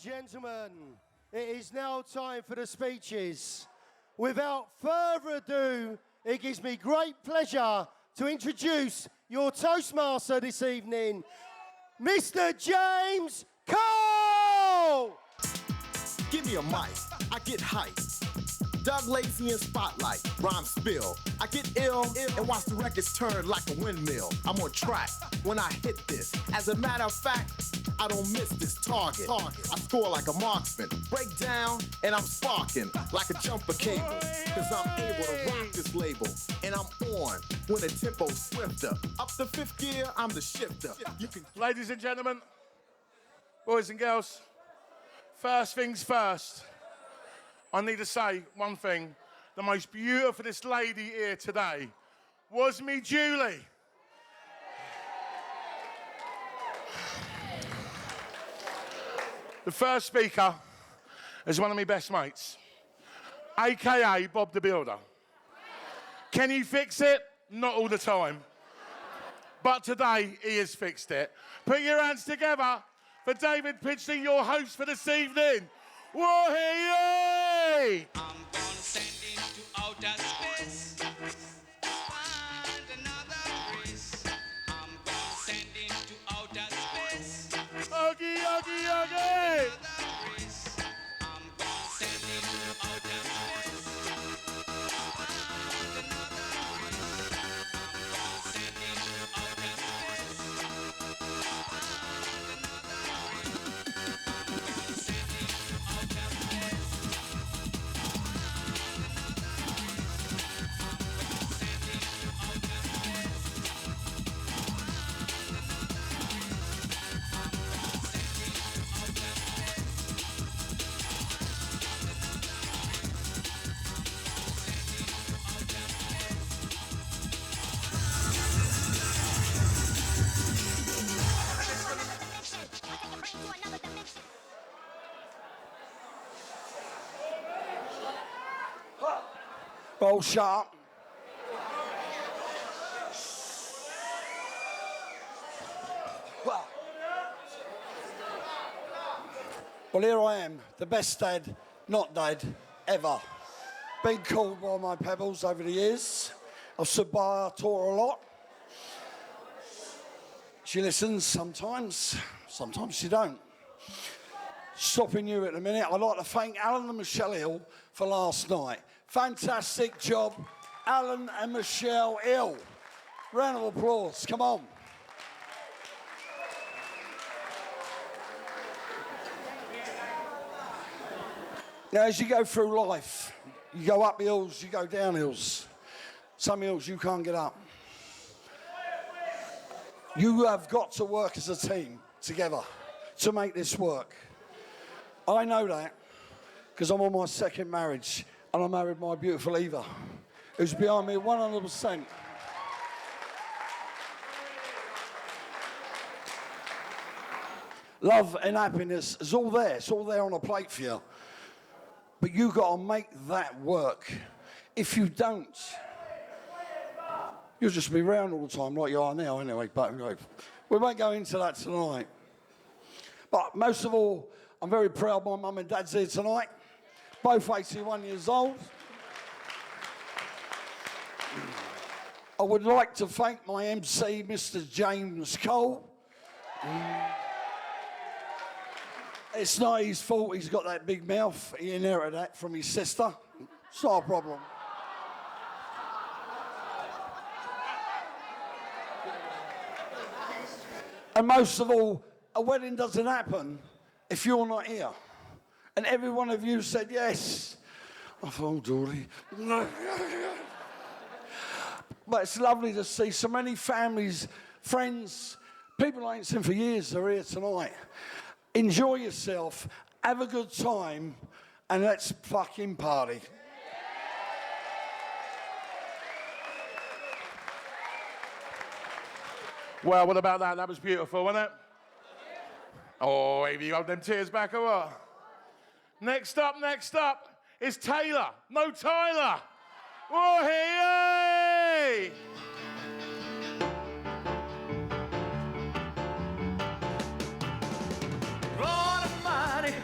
Gentlemen, it is now time for the speeches. Without further ado, it gives me great pleasure to introduce your Toastmaster this evening, Mr. James Cole! Give me a mic, I get hype. Doug Lazy in Spotlight, rhyme spill. I get ill and watch the records turn like a windmill. I'm on track when I hit this. As a matter of fact, I don't miss this target. I score like a marksman, break down and I'm sparking like a jumper cable. Cause I'm able to rock this label and I'm on when the tempo's swifter. Up the fifth gear, I'm the shifter. You can. Ladies and gentlemen, boys and girls, first things first. I need to say one thing. The most beautifulest lady here today was me Julie. The first speaker is one of my best mates, AKA Bob the Builder. Can he fix it? Not all the time. But today, he has fixed it. Put your hands together for David Pidgley, your host for this evening. Whoa-hey-yay! I'm gonna send into outer space. Find another race. I'm gonna send into outer space. Oogie, oogie, oogie! Another race. I'm gonna send into outer space. Find another race. I'm gonna send into outer space. Find another race. I'm gonna send into outer space. Well, shut up. Well, here I am, the best dad, not dad, ever. Been called by my pebbles over the years. I've stood by her, taught her a lot. She listens sometimes she don't. Stopping you at the minute, I'd like to thank Alan and Michelle Hill for last night. Fantastic job, Alan and Michelle Hill. Round of applause, come on. Now, as you go through life, you go up hills, you go down hills. Some hills you can't get up. You have got to work as a team together to make this work. I know that because I'm on my second marriage and I married my beautiful Eva, who's behind me 100%. Love and happiness is all there. It's all there on a plate for you. But you got to make that work. If you don't, you'll just be round all the time like you are now anyway. But we won't go into that tonight. But most of all, I'm very proud my mum and dad's here tonight. Both 81 years old. I would like to thank my MC, Mr. James Cole. It's not his fault he's got that big mouth. He inherited that from his sister. It's not a problem. And most of all, a wedding doesn't happen if you're not here. And every one of you said yes. I thought, oh, Dory. But it's lovely to see so many families, friends, people I ain't seen for years are here tonight. Enjoy yourself, have a good time, and let's fucking party. Well, what about that? That was beautiful, wasn't it? Oh, have you got them tears back or what? Next up is Taylor. No, Tyler. Oh, hey, hey! Lord Almighty,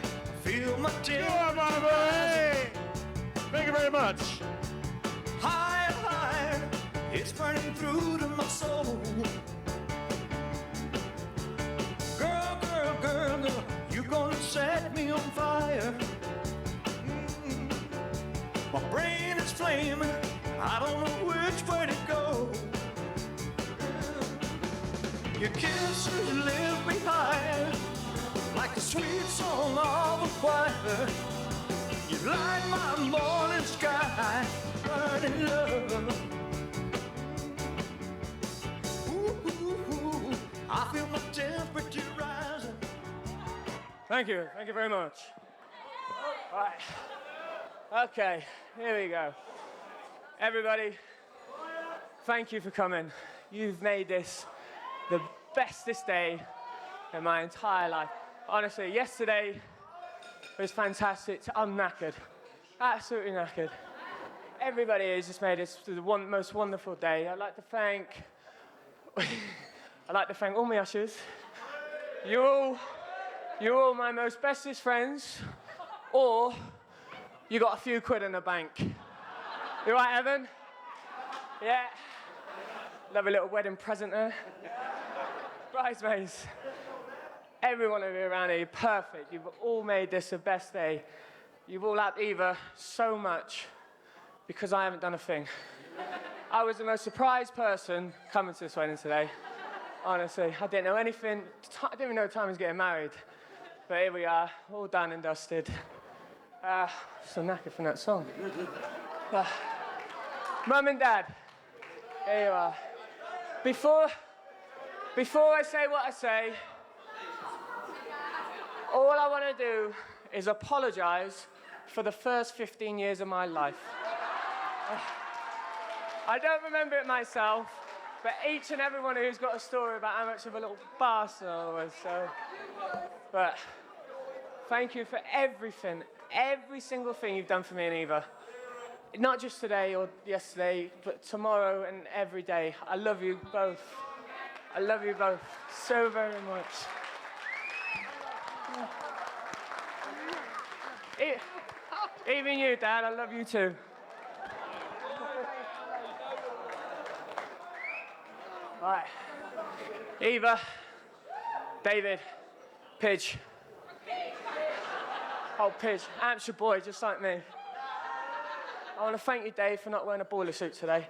touch. Higher, higher, it's burning through to my soul. Girl, girl, girl, girl, you're gonna set me on fire. My brain is flaming, I don't know which way to go. Your kisses lift me higher, like a sweet song of a choir. You light my morning sky, burning love. Ooh, ooh, ooh, I feel my temperature rising. Thank you very much. All right. Okay, here we go. Everybody, thank you for coming. You've made this the bestest day in my entire life. Honestly, yesterday was fantastic. I'm knackered, absolutely knackered. Everybody has just made this the most wonderful day. I'd like to thank all my ushers. You're all my most bestest friends, or you got a few quid in the bank. You right, Evan? Yeah. Love a little wedding present there. Bridesmaids. Every one of you around here, you're perfect. You've all made this the best day. You've all helped Eva so much because I haven't done a thing. I was the most surprised person coming to this wedding today. Honestly, I didn't know anything. I didn't even know Tom was getting married. But here we are, all done and dusted. So knackered from that song. Mum and Dad, here you are. Before I say what I say, all I want to do is apologise for the first 15 years of my life. I don't remember it myself, but each and everyone who's got a story about how much of a little bastard I was, so. But thank you for everything, every single thing you've done for me and Eva. Not just today or yesterday, but tomorrow and every day. I love you both. I love you both so very much. Even you, Dad, I love you too. Right. Eva, David, Pidge. Oh, Pidge, Hampshire boy, just like me. I want to thank you, Dave, for not wearing a boiler suit today.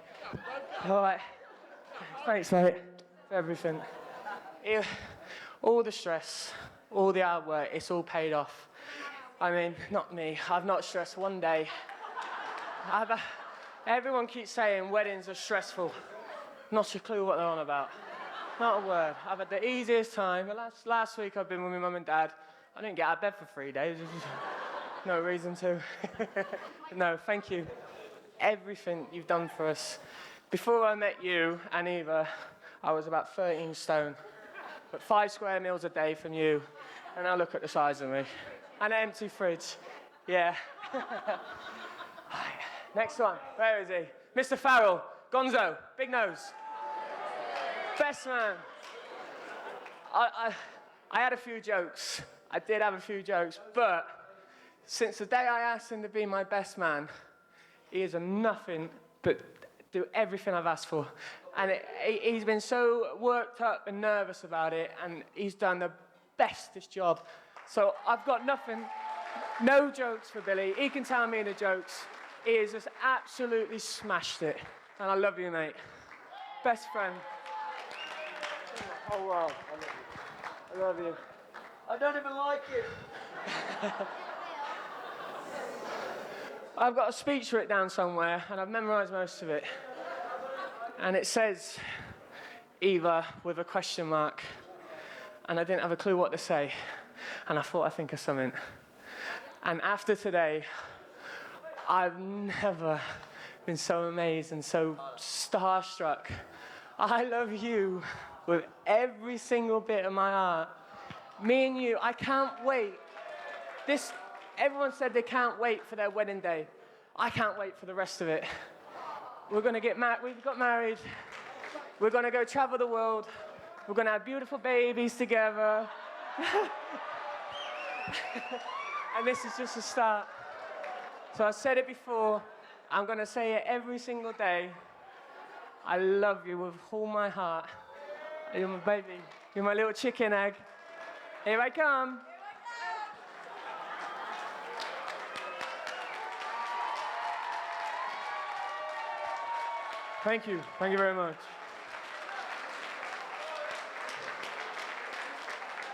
All right. Thanks, mate, for everything. All the stress, all the hard work, it's all paid off. I mean, not me. I've not stressed one day. Everyone keeps saying weddings are stressful. Not a clue what they're on about. Not a word. I've had the easiest time. Last week I've been with my mum and dad. I didn't get out of bed for 3 days. No reason to. No, thank you. Everything you've done for us. Before I met you and Eva, I was about 13 stone. But 5 square meals a day from you. And now look at the size of me. And an empty fridge. Yeah. Next one. Where is he? Mr. Farrell. Gonzo. Big nose. Best man. I had a few jokes. I did have a few jokes, but since the day I asked him to be my best man, he has done nothing but do everything I've asked for. And he's been so worked up and nervous about it, and he's done the bestest job. So I've got nothing, no jokes for Billy. He can tell me the jokes. He has just absolutely smashed it. And I love you, mate. Best friend. Oh, wow. I love you. I don't even like it. I've got a speech written down somewhere, and I've memorised most of it. And it says, Eva, with a question mark. And I didn't have a clue what to say. And I thought I'd think of something. And after today, I've never been so amazed and so starstruck. I love you with every single bit of my heart. Me and you, I can't wait. Everyone said they can't wait for their wedding day. I can't wait for the rest of it. We're going to get married. We've got married. We're going to go travel the world. We're going to have beautiful babies together. And this is just a start. So I said it before, I'm going to say it every single day. I love you with all my heart. You're my baby. You're my little chicken egg. Here I come. Thank you. Thank you very much.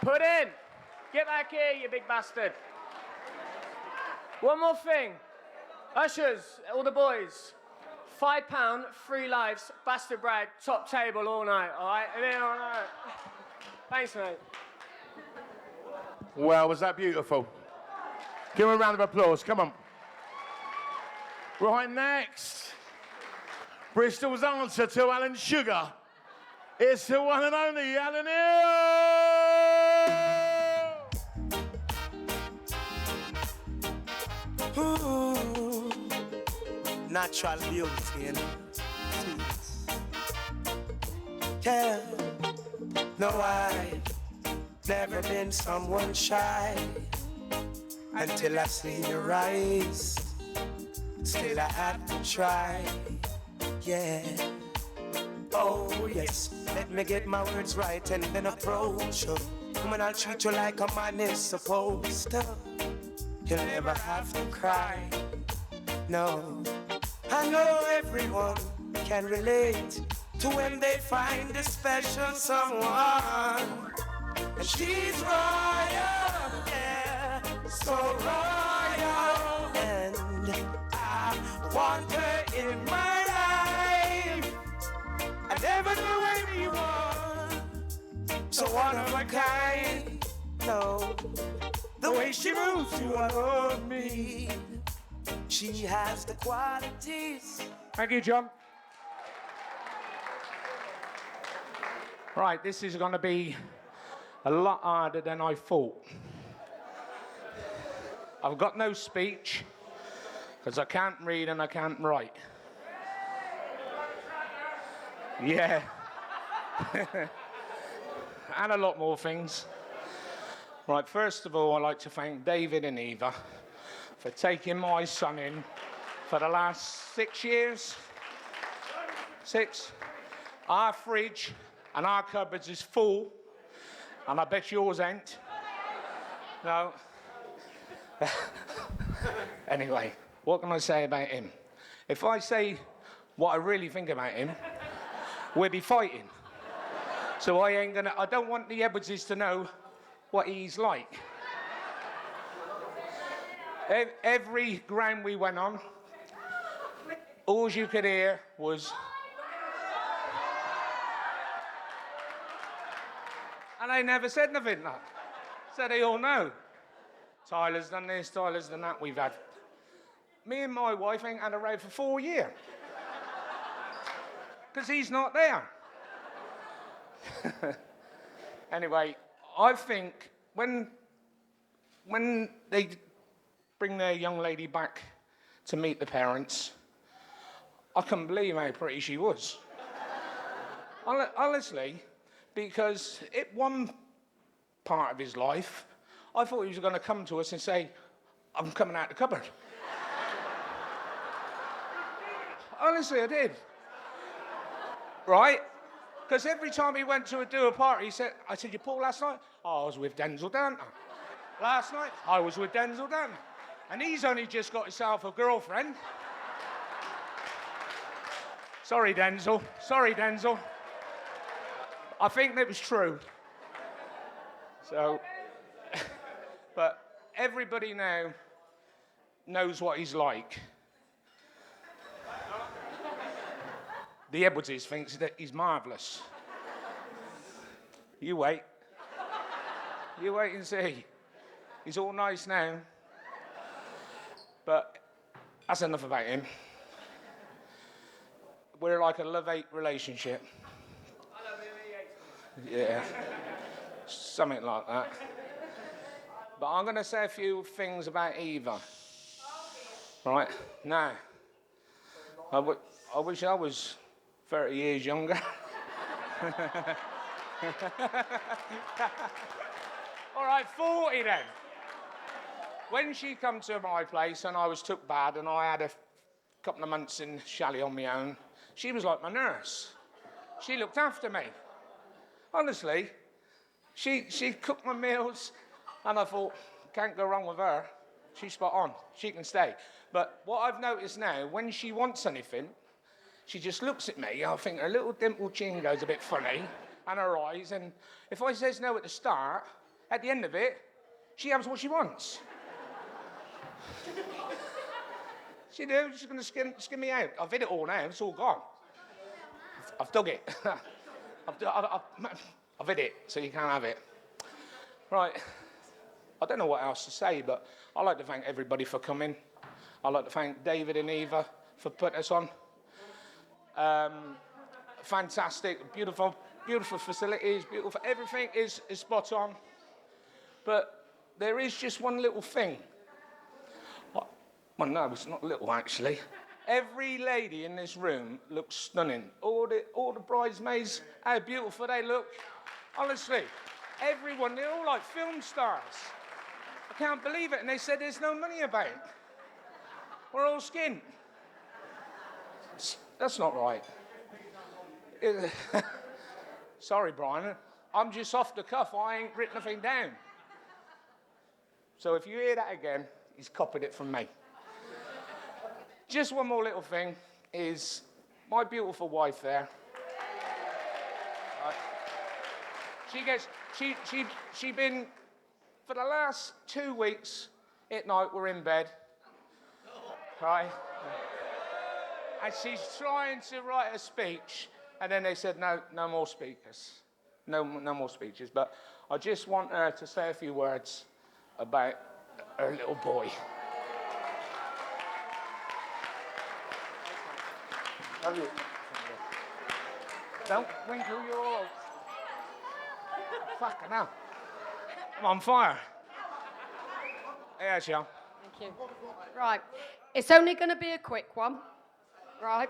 Put in. Get back here, you big bastard. One more thing. Ushers, all the boys. £5, 3 lives, bastard brag, top table all night, all right? All night. Thanks, mate. Well, was that beautiful? Give him a round of applause, come on. Right, next. Bristol's answer to Alan Sugar. It's the one and only Alan Hill! Ooh, natural beauty and yeah. No, I've never been someone shy until I seen your eyes. Still I had to try, yeah. Oh yes, let me get my words right and then approach you. Woman, I'll treat you like a man is supposed to. You'll never have to cry, no. I know everyone can relate to when they find a special someone. And she's royal, yeah, so royal. And I want her in my life. I never knew anyone so one of a kind, no. The way she moves you on me, she has the qualities. Thank you, John. Right, this is going to be a lot harder than I thought. I've got no speech because I can't read and I can't write. Yeah. And a lot more things. Right, first of all, I'd like to thank David and Eva for taking my son in for the last 6 years. 6. Our fridge and our cupboards is full, and I bet yours ain't. No. Anyway, what can I say about him? If I say what I really think about him, we'll be fighting. So I don't want the Edwardses to know what he's like. Every ground we went on, all you could hear was... And I never said nothing, no. So they all know. Tyler's done this, Tyler's done that. We've had... Me and my wife ain't had a row for 4 years. Because he's not there. Anyway, I think when they bring their young lady back to meet the parents, I couldn't believe how pretty she was. Honestly, because at one part of his life, I thought he was going to come to us and say, I'm coming out the cupboard. Honestly, I did. Right? Because every time he went to do a party, I said, you Paul last night? Oh, I was with Denzel Danter. Last night, I was with Denzel Danter. And he's only just got himself a girlfriend. Sorry, Denzel. Sorry, Denzel. I think that was true. So, but everybody now knows what he's like. The Edwardses thinks that he's marvellous. You wait. You wait and see. He's all nice now. But that's enough about him. We're like a love-hate relationship. I love him, he hates me. Yeah. Something like that. But I'm going to say a few things about Eva. Right? Now, I wish I was 30 years younger. All right, 40 then. When she come to my place and I was took bad and I had a couple of months in chalet on my own. She was like my nurse. She looked after me. Honestly, she cooked my meals, and I thought, can't go wrong with her. She's spot on. She can stay. But what I've noticed now, when she wants anything, she just looks at me. I think her little dimple chin goes a bit funny, and her eyes. And if I says no at the start, at the end of it, she has what she wants. She do. She's going to skim me out. I've hid it all now. It's all gone. I've dug it. I've hid it, so you can't have it. Right. I don't know what else to say, but I'd like to thank everybody for coming. I'd like to thank David and Eva for putting us on. Fantastic, beautiful facilities, beautiful. Everything is spot on. But there is just one little thing. Well, no, it's not little, actually. Every lady in this room looks stunning. All the bridesmaids, how beautiful they look. Honestly, everyone, they're all like film stars. I can't believe it. And they said there's no money about. We're all skint. That's not right. Sorry, Brian. I'm just off the cuff. I ain't written nothing down. So if you hear that again, he's copied it from me. Just one more little thing is my beautiful wife there. She been, for the last 2 weeks, at night we're in bed, right? And she's trying to write a speech, and then they said, no more speakers. No more speeches, but I just want her to say a few words about her little boy. Love you. Don't wrinkle your... Fucking hell. I'm on fire. Yeah, Sean. Thank you. Right. It's only going to be a quick one, right?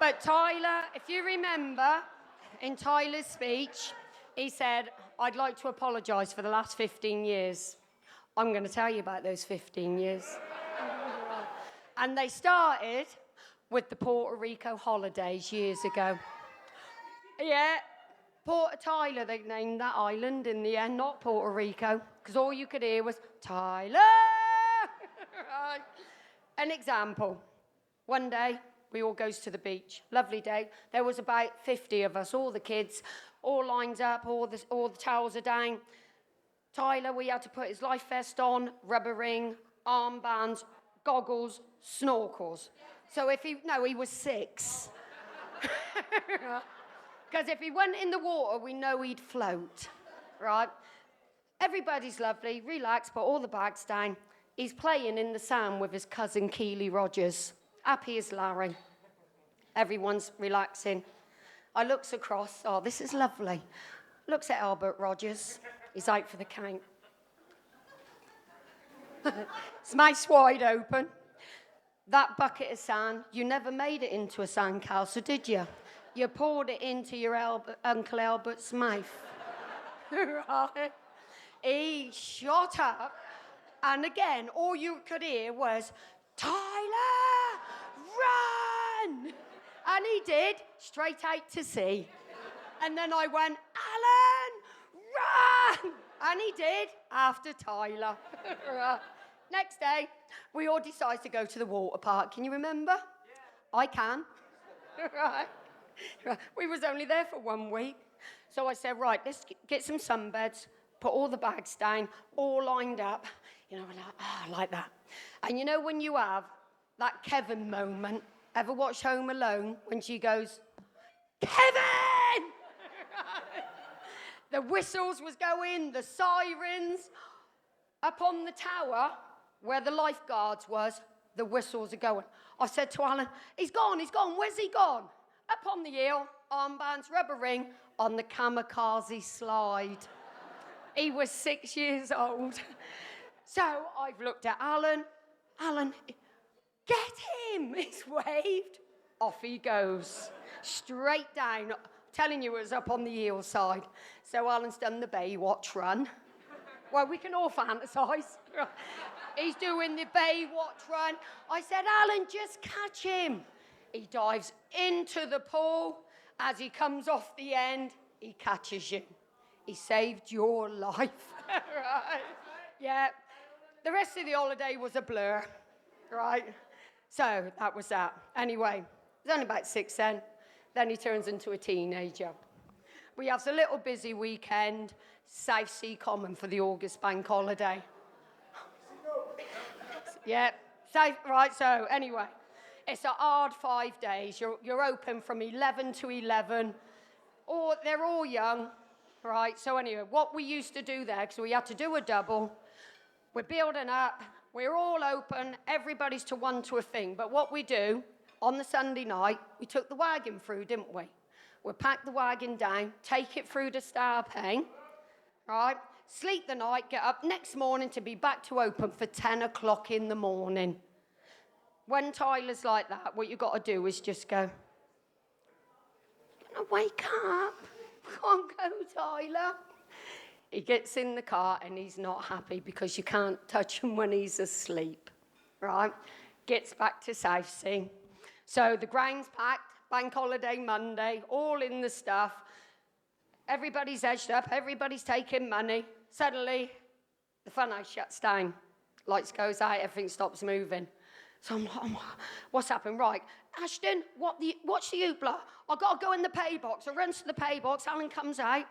But Tyler, if you remember, in Tyler's speech, he said, I'd like to apologise for the last 15 years. I'm going to tell you about those 15 years. And they started with the Puerto Rico holidays years ago. Yeah, Port Tyler, they named that island in the end, not Puerto Rico, because all you could hear was, Tyler! Right. An example. One day, we all goes to the beach. Lovely day. There was about 50 of us, all the kids, all lined up, all the towels are down. Tyler, we had to put his life vest on, rubber ring, armbands, goggles, snorkels. So he was 6. Because if he went in the water, we know he'd float, right? Everybody's lovely, relaxed, put all the bags down. He's playing in the sand with his cousin Keely Rogers. Happy as Larry. Everyone's relaxing. I looks across, oh, this is lovely. Looks at Albert Rogers. He's out for the count. His mouth's wide open. That bucket of sand, you never made it into a sandcastle, did you? You poured it into your Uncle Albert's mouth. Right? He shot up, and again, all you could hear was, Tyler, run! And he did, straight out to sea. And then I went, Alan, run! And he did, after Tyler. Next day, we all decided to go to the water park. Can you remember? Yeah. I can. Right. We was only there for 1 week. So I said, right, let's get some sunbeds, put all the bags down, all lined up. You know, like that. And you know when you have that Kevin moment, ever watch Home Alone, when she goes, Kevin! The whistles was going, the sirens. Up on the tower, where the lifeguards was, the whistles are going. I said to Alan, he's gone, where's he gone? Up on the hill, armbands, rubber ring, on the kamikaze slide. He was 6 years old. So I've looked at Alan, get him, he's waved. Off he goes, straight down, telling you it was up on the hillside. So Alan's done the Baywatch run. Well, we can all fantasise. He's doing the Baywatch run. I said, Alan, just catch him. He dives into the pool. As he comes off the end, he catches you. He saved your life. Right? Yeah. The rest of the holiday was a blur. Right? So that was that. Anyway, he's only about 6 then. Then he turns into a teenager. We have a little busy weekend, South Sea Common for the August bank holiday. Yeah, right, so anyway, it's a hard 5 days. You're open from 11 to 11. Or they're all young, right? So anyway, what we used to do there, because we had to do a double, we're building up, we're all open, everybody's to one to a thing. But what we do, on the Sunday night, we took the wagon through, didn't we? We packed the wagon down, take it through to Star Payne, right? Sleep the night, get up next morning to be back to open for 10 o'clock in the morning. When Tyler's like that, what you got to do is just go, wake up. Come on, go, Tyler. He gets in the car and he's not happy because you can't touch him when he's asleep, right? Gets back to Southsea. So the ground's packed, bank holiday Monday, all in the stuff. Everybody's edged up, everybody's taking money. Suddenly, the funhouse shuts down. Lights goes out, everything stops moving. So I'm like, what's happened? Right, Ashton, what's the hoopla? I got to go in the pay box. I runs to the pay box. Alan comes out.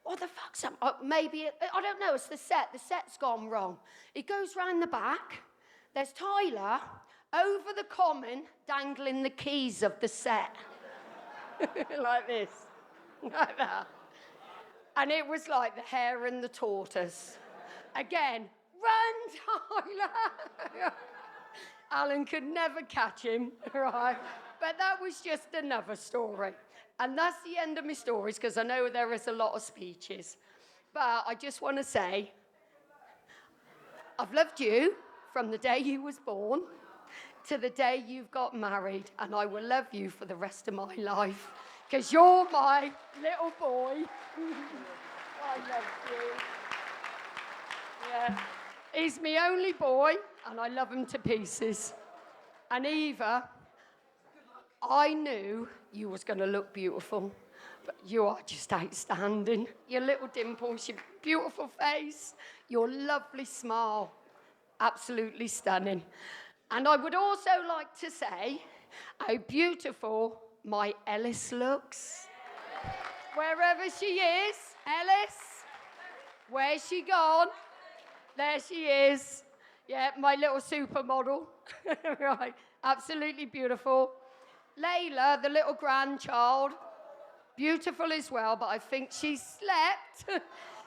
What the fuck's up? Maybe, I don't know, it's the set. The set's gone wrong. He goes round the back. There's Tyler over the common dangling the keys of the set. Like this. Like that. And it was like the hare and the tortoise. Again, run, Tyler! Alan could never catch him, right? But that was just another story. And that's the end of my stories, because I know there is a lot of speeches. But I just want to say, I've loved you from the day you was born to the day you've got married, and I will love you for the rest of my life, because you're my little boy. I love you. Yeah. He's my only boy, and I love him to pieces. And Eva, I knew you was going to look beautiful, but you are just outstanding. Your little dimples, your beautiful face, your lovely smile, absolutely stunning. And I would also like to say how beautiful my Ellis looks. Wherever she is, Ellis, where's she gone? There she is. Yeah, my little supermodel. Right, absolutely beautiful. Layla, the little grandchild, beautiful as well, but I think she slept.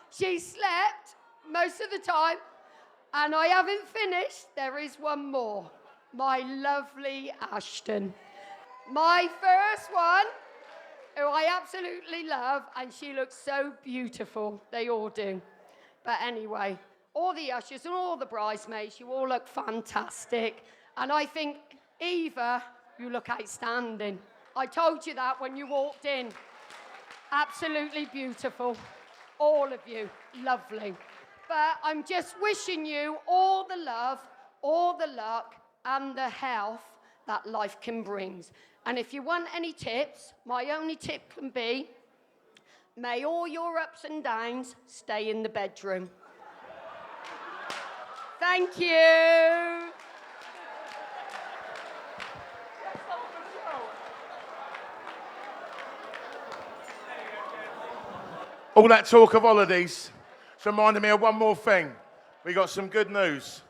She slept most of the time. And I haven't finished. There is one more. My lovely Ashton. My first one, who I absolutely love, and she looks so beautiful. They all do. But anyway, all the ushers and all the bridesmaids, you all look fantastic. And I think, Eva, you look outstanding. I told you that when you walked in. Absolutely beautiful. All of you, lovely. But I'm just wishing you all the love, all the luck, and the health that life can bring. And if you want any tips, my only tip can be, may all your ups and downs stay in the bedroom. Thank you. All that talk of holidays reminded me of one more thing. We got some good news.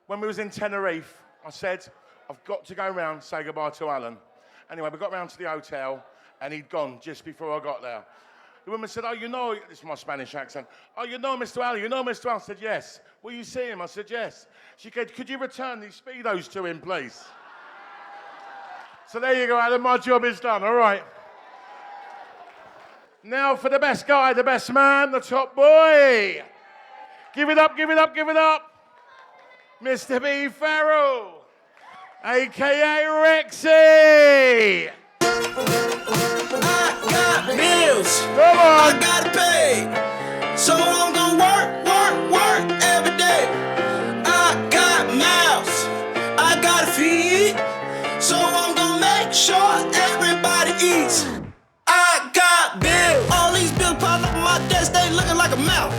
When we was in Tenerife, I said, I've got to go round, say goodbye to Alan. Anyway, we got round to the hotel, and he'd gone just before I got there. The woman said, oh, you know, this is my Spanish accent. Oh, you know Mr. Alan, you know Mr. Alan? I said, yes. Will you see him? I said, yes. She said, could you return these Speedos to him, please? So there you go, Alan, my job is done, all right. Now for the best guy, the best man, the top boy. Give it up, give it up, give it up. Mr. B. Farrell, a.k.a. Rexy. I got bills. Come on. I gotta pay. So I'm gonna work eats. I got bills. All these bills piled up on my desk, they looking like a mouth.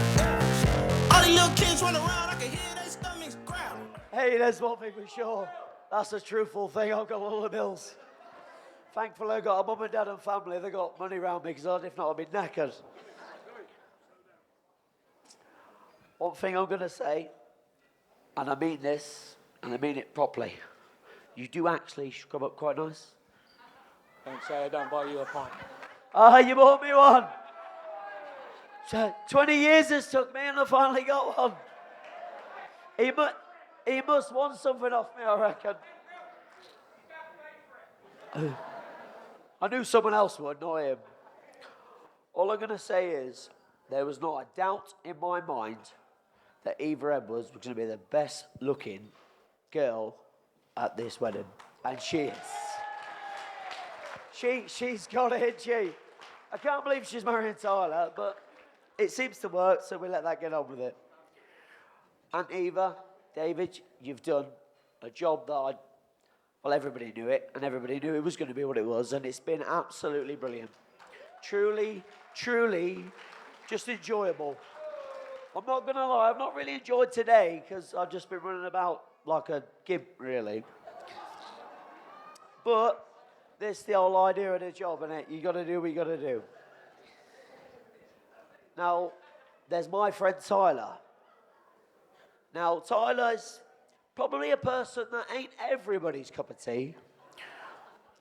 All these little kids running around, I can hear their stomachs growl. Hey, there's one thing for sure. That's a truthful thing. I've got all the bills. Thankfully, I've got a mum and dad and family. They've got money around me, because if not, I'd be knackered. One thing I'm going to say, and I mean this, and I mean it properly. You do actually scrub up quite nice. Don't say I don't buy you a pint. Ah, you bought me one. 20 years this took me, and I finally got one. He must want something off me, I reckon. I knew someone else would, not him. All I'm going to say is, there was not a doubt in my mind that Eva Edwards was going to be the best looking girl at this wedding. And she is. She's got it, she. I can't believe she's marrying Tyler, but it seems to work, so we let that get on with it. And Eva, David, you've done a job that everybody knew it, and everybody knew it was going to be what it was, and it's been absolutely brilliant. Truly, truly, just enjoyable. I'm not going to lie, I've not really enjoyed today, because I've just been running about like a gimp, really. But this is the whole idea of the job, isn't it? You got to do what you got to do. Now, there's my friend Tyler. Now, Tyler's probably a person that ain't everybody's cup of tea.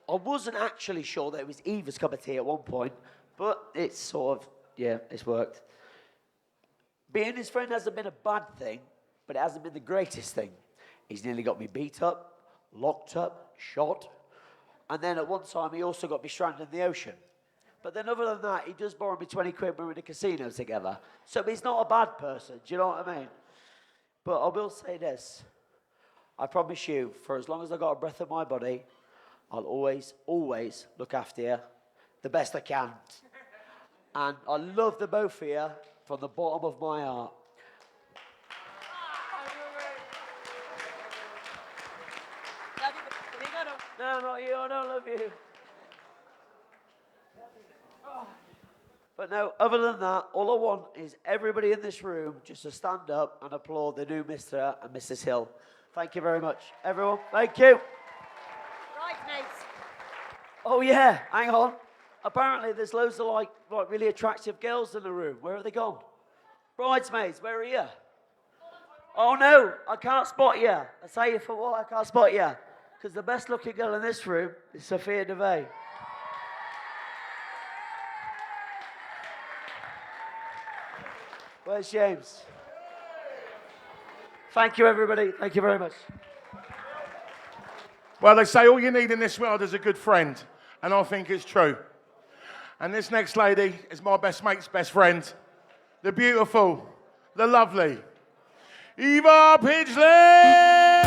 I wasn't actually sure that it was Eva's cup of tea at one point, but it's sort of, yeah, it's worked. Being his friend hasn't been a bad thing, but it hasn't been the greatest thing. He's nearly got me beat up, locked up, shot, and then at one time he also got me stranded in the ocean. But then other than that, he does borrow me 20 quid when we're in a casino together. So he's not a bad person, do you know what I mean? But I will say this. I promise you, for as long as I've got a breath in my body, I'll always, always look after you the best I can. And I love the both of you from the bottom of my heart. No, not you, I don't love you. But no, other than that, all I want is everybody in this room just to stand up and applaud the new Mr. and Mrs. Hill. Thank you very much, everyone. Thank you. Bridesmaids. Oh yeah, hang on. Apparently there's loads of like really attractive girls in the room. Where have they gone? Bridesmaids, where are you? Oh no, I can't spot you. I tell you for what, I can't spot you. Because the best looking girl in this room is Sophia DeVay. Where's James? Thank you, everybody. Thank you very much. Well, they say all you need in this world is a good friend, and I think it's true. And this next lady is my best mate's best friend, the beautiful, the lovely, Eva Pidgley!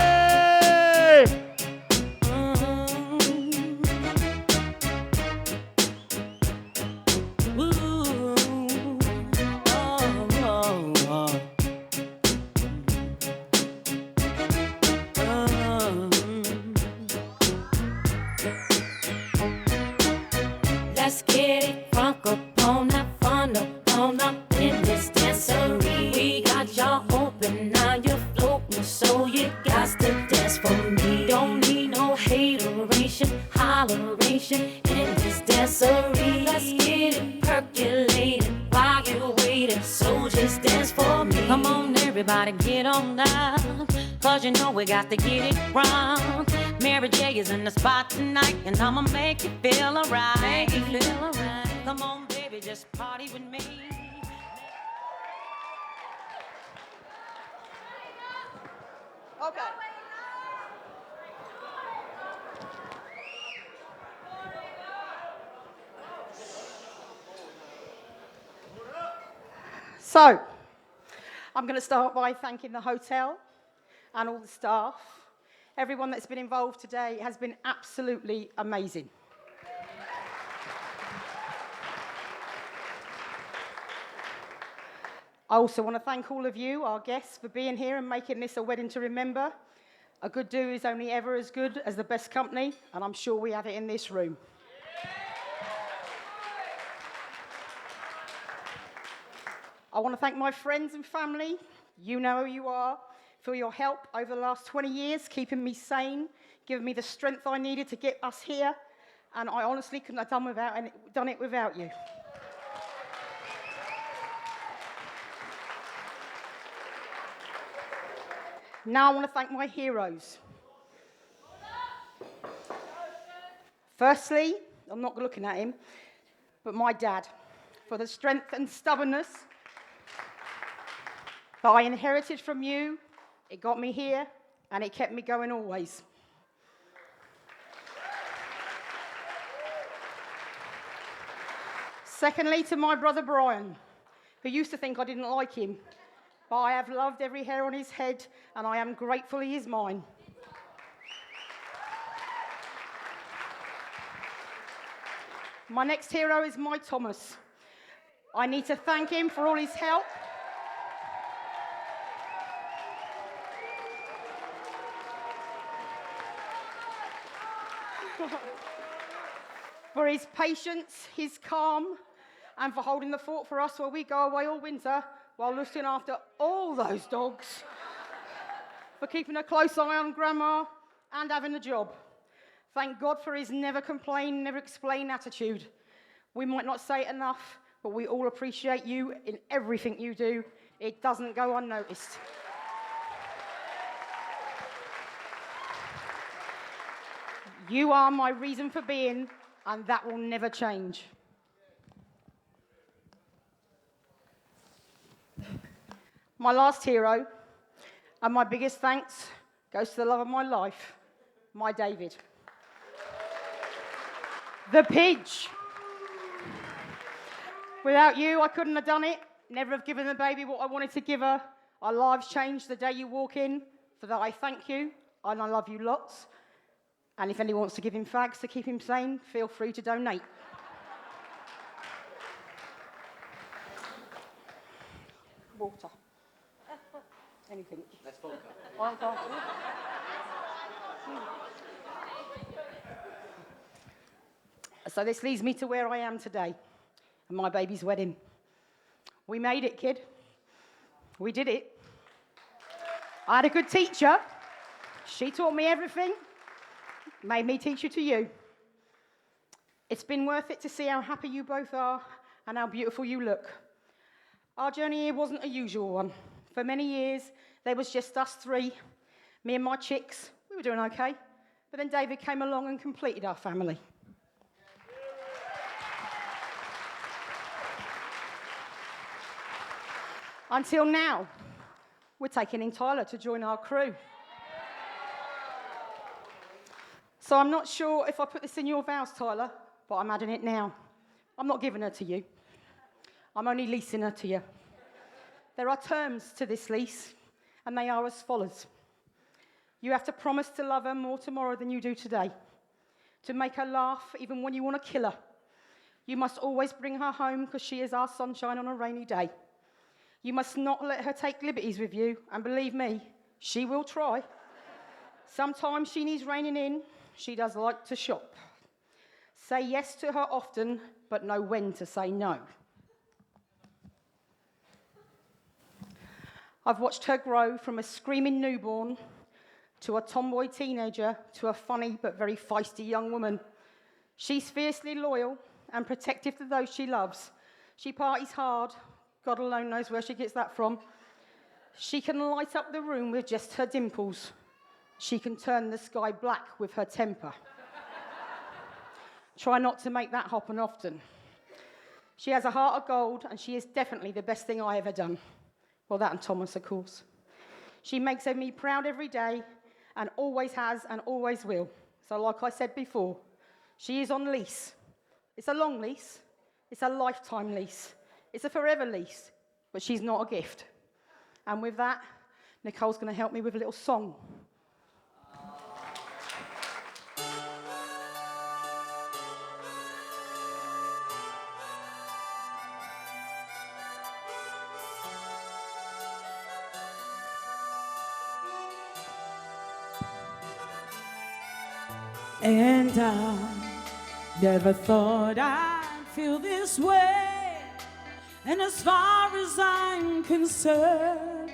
Let's get it crunk upon up, fun upon up in this dancery. We got y'all open, now you're floating, so you got to dance for me. Don't need no hateration, holleration in this dancery. Let's get it percolated while you're waiting, so just dance for me. Come on, everybody, get on down, 'cause you know we got to get it wrong. Mary J is in the spot tonight, and I'ma make you feel alright. Make you feel alright. Come on, baby, just party with me. Okay. So, I'm going to start by thanking the hotel and all the staff. Everyone that's been involved today has been absolutely amazing. I also want to thank all of you, our guests, for being here and making this a wedding to remember. A good do is only ever as good as the best company, and I'm sure we have it in this room. I want to thank my friends and family. You know who you are. For your help over the last 20 years, keeping me sane, giving me the strength I needed to get us here. And I honestly couldn't have done it without you. Now I want to thank my heroes. Firstly, I'm not looking at him, but my dad, for the strength and stubbornness that I inherited from you. It got me here, and it kept me going always. Secondly, to my brother Brian, who used to think I didn't like him, but I have loved every hair on his head, and I am grateful he is mine. My next hero is Mike Thomas. I need to thank him for all his help. For his patience, his calm, and for holding the fort for us while we go away all winter while looking after all those dogs. For keeping a close eye on Grandma and having a job. Thank God for his never complain, never explain attitude. We might not say it enough, but we all appreciate you in everything you do. It doesn't go unnoticed. You are my reason for being, and that will never change. My last hero, and my biggest thanks, goes to the love of my life, my David. The Pidge. Without you, I couldn't have done it. Never have given the baby what I wanted to give her. Our lives changed the day you walk in. For that, I thank you, and I love you lots. And if anyone wants to give him fags to keep him sane, feel free to donate. Water. Anything. Let's vodka. So this leads me to where I am today, and my baby's wedding. We made it, kid. We did it. I had a good teacher. She taught me everything. Made me teach it to you. It's been worth it to see how happy you both are and how beautiful you look. Our journey here wasn't a usual one. For many years, there was just us three, me and my chicks. We were doing okay. But then David came along and completed our family. Until now, we're taking in Tyler to join our crew. So I'm not sure if I put this in your vows, Tyler, but I'm adding it now. I'm not giving her to you. I'm only leasing her to you. There are terms to this lease, and they are as follows. You have to promise to love her more tomorrow than you do today, to make her laugh even when you want to kill her. You must always bring her home because she is our sunshine on a rainy day. You must not let her take liberties with you, and believe me, she will try. Sometimes she needs reining in. She does like to shop. Say yes to her often, but know when to say no. I've watched her grow from a screaming newborn to a tomboy teenager to a funny but very feisty young woman. She's fiercely loyal and protective to those she loves. She parties hard. God alone knows where she gets that from. She can light up the room with just her dimples. She can turn the sky black with her temper. Try not to make that happen often. She has a heart of gold, and she is definitely the best thing I ever done. Well, that and Thomas, of course. She makes me proud every day, and always has and always will. So like I said before, she is on lease. It's a long lease. It's a lifetime lease. It's a forever lease, but she's not a gift. And with that, Nicole's going to help me with a little song. And I never thought I'd feel this way. And as far as I'm concerned,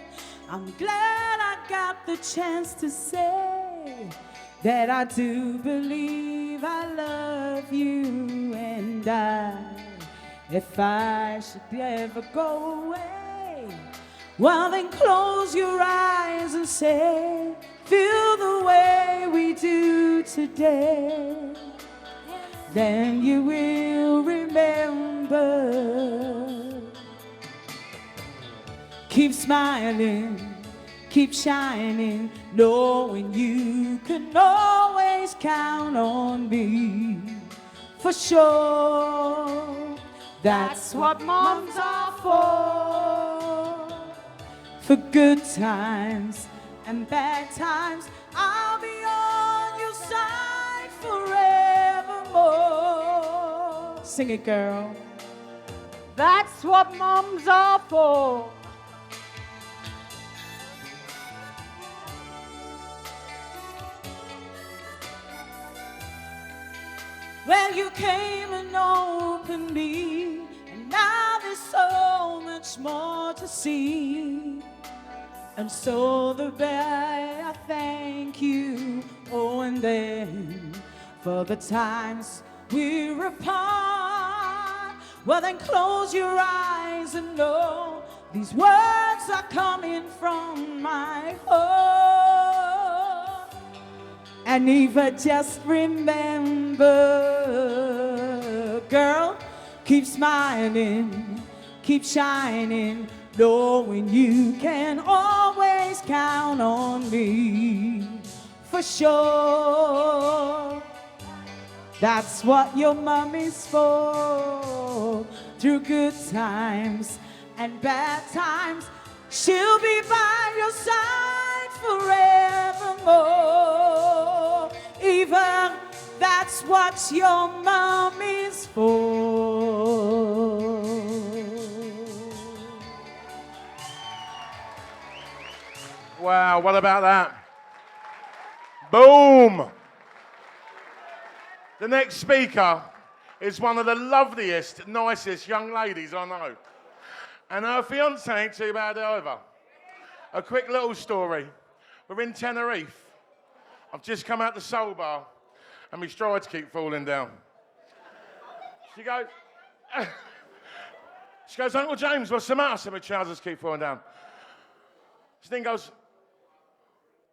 I'm glad I got the chance to say that I do believe I love you. And if I should ever go away, well then close your eyes and say, feel the way we do today. Then you will remember. Keep smiling, keep shining, knowing you can always count on me. For sure, that's what moms are for good times and bad times, I'll be on your side forevermore. Sing it, girl. That's what moms are for. Well, you came and opened me, and now there's so much more to see. And so the way I thank you, oh, and then for the times we're apart. Well, then close your eyes and know these words are coming from my heart. And even just remember, girl, keep smiling, keep shining, knowing you can always count on me. For sure, that's what your mommy's for. Through good times and bad times, she'll be by your side forevermore. Even that's what your mommy's for. Wow, what about that? Boom! The next speaker is one of the loveliest, nicest young ladies I know. And her fiancé ain't too bad either. A quick little story. We're in Tenerife. I've just come out the Soul Bar and my strides keep falling down. She goes, Uncle James, what's the matter? I said, my trousers keep falling down. She then goes,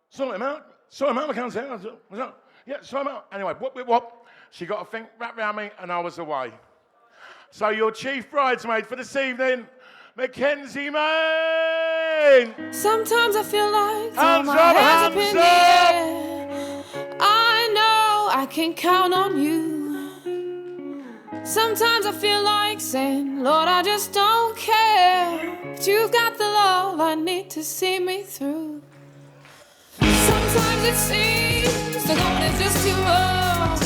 sort him out, I can't say it. What's up? Yeah, sort him out. Anyway, whoop. She got a thing wrapped around me and I was away. So your chief bridesmaid for this evening, Mackenzie Main. Sometimes I feel like throw my hands up in the air. I know I can count on you. Sometimes I feel like saying, Lord, I just don't care. But you've got the love I need to see me through. Sometimes it seems the going is just too rough.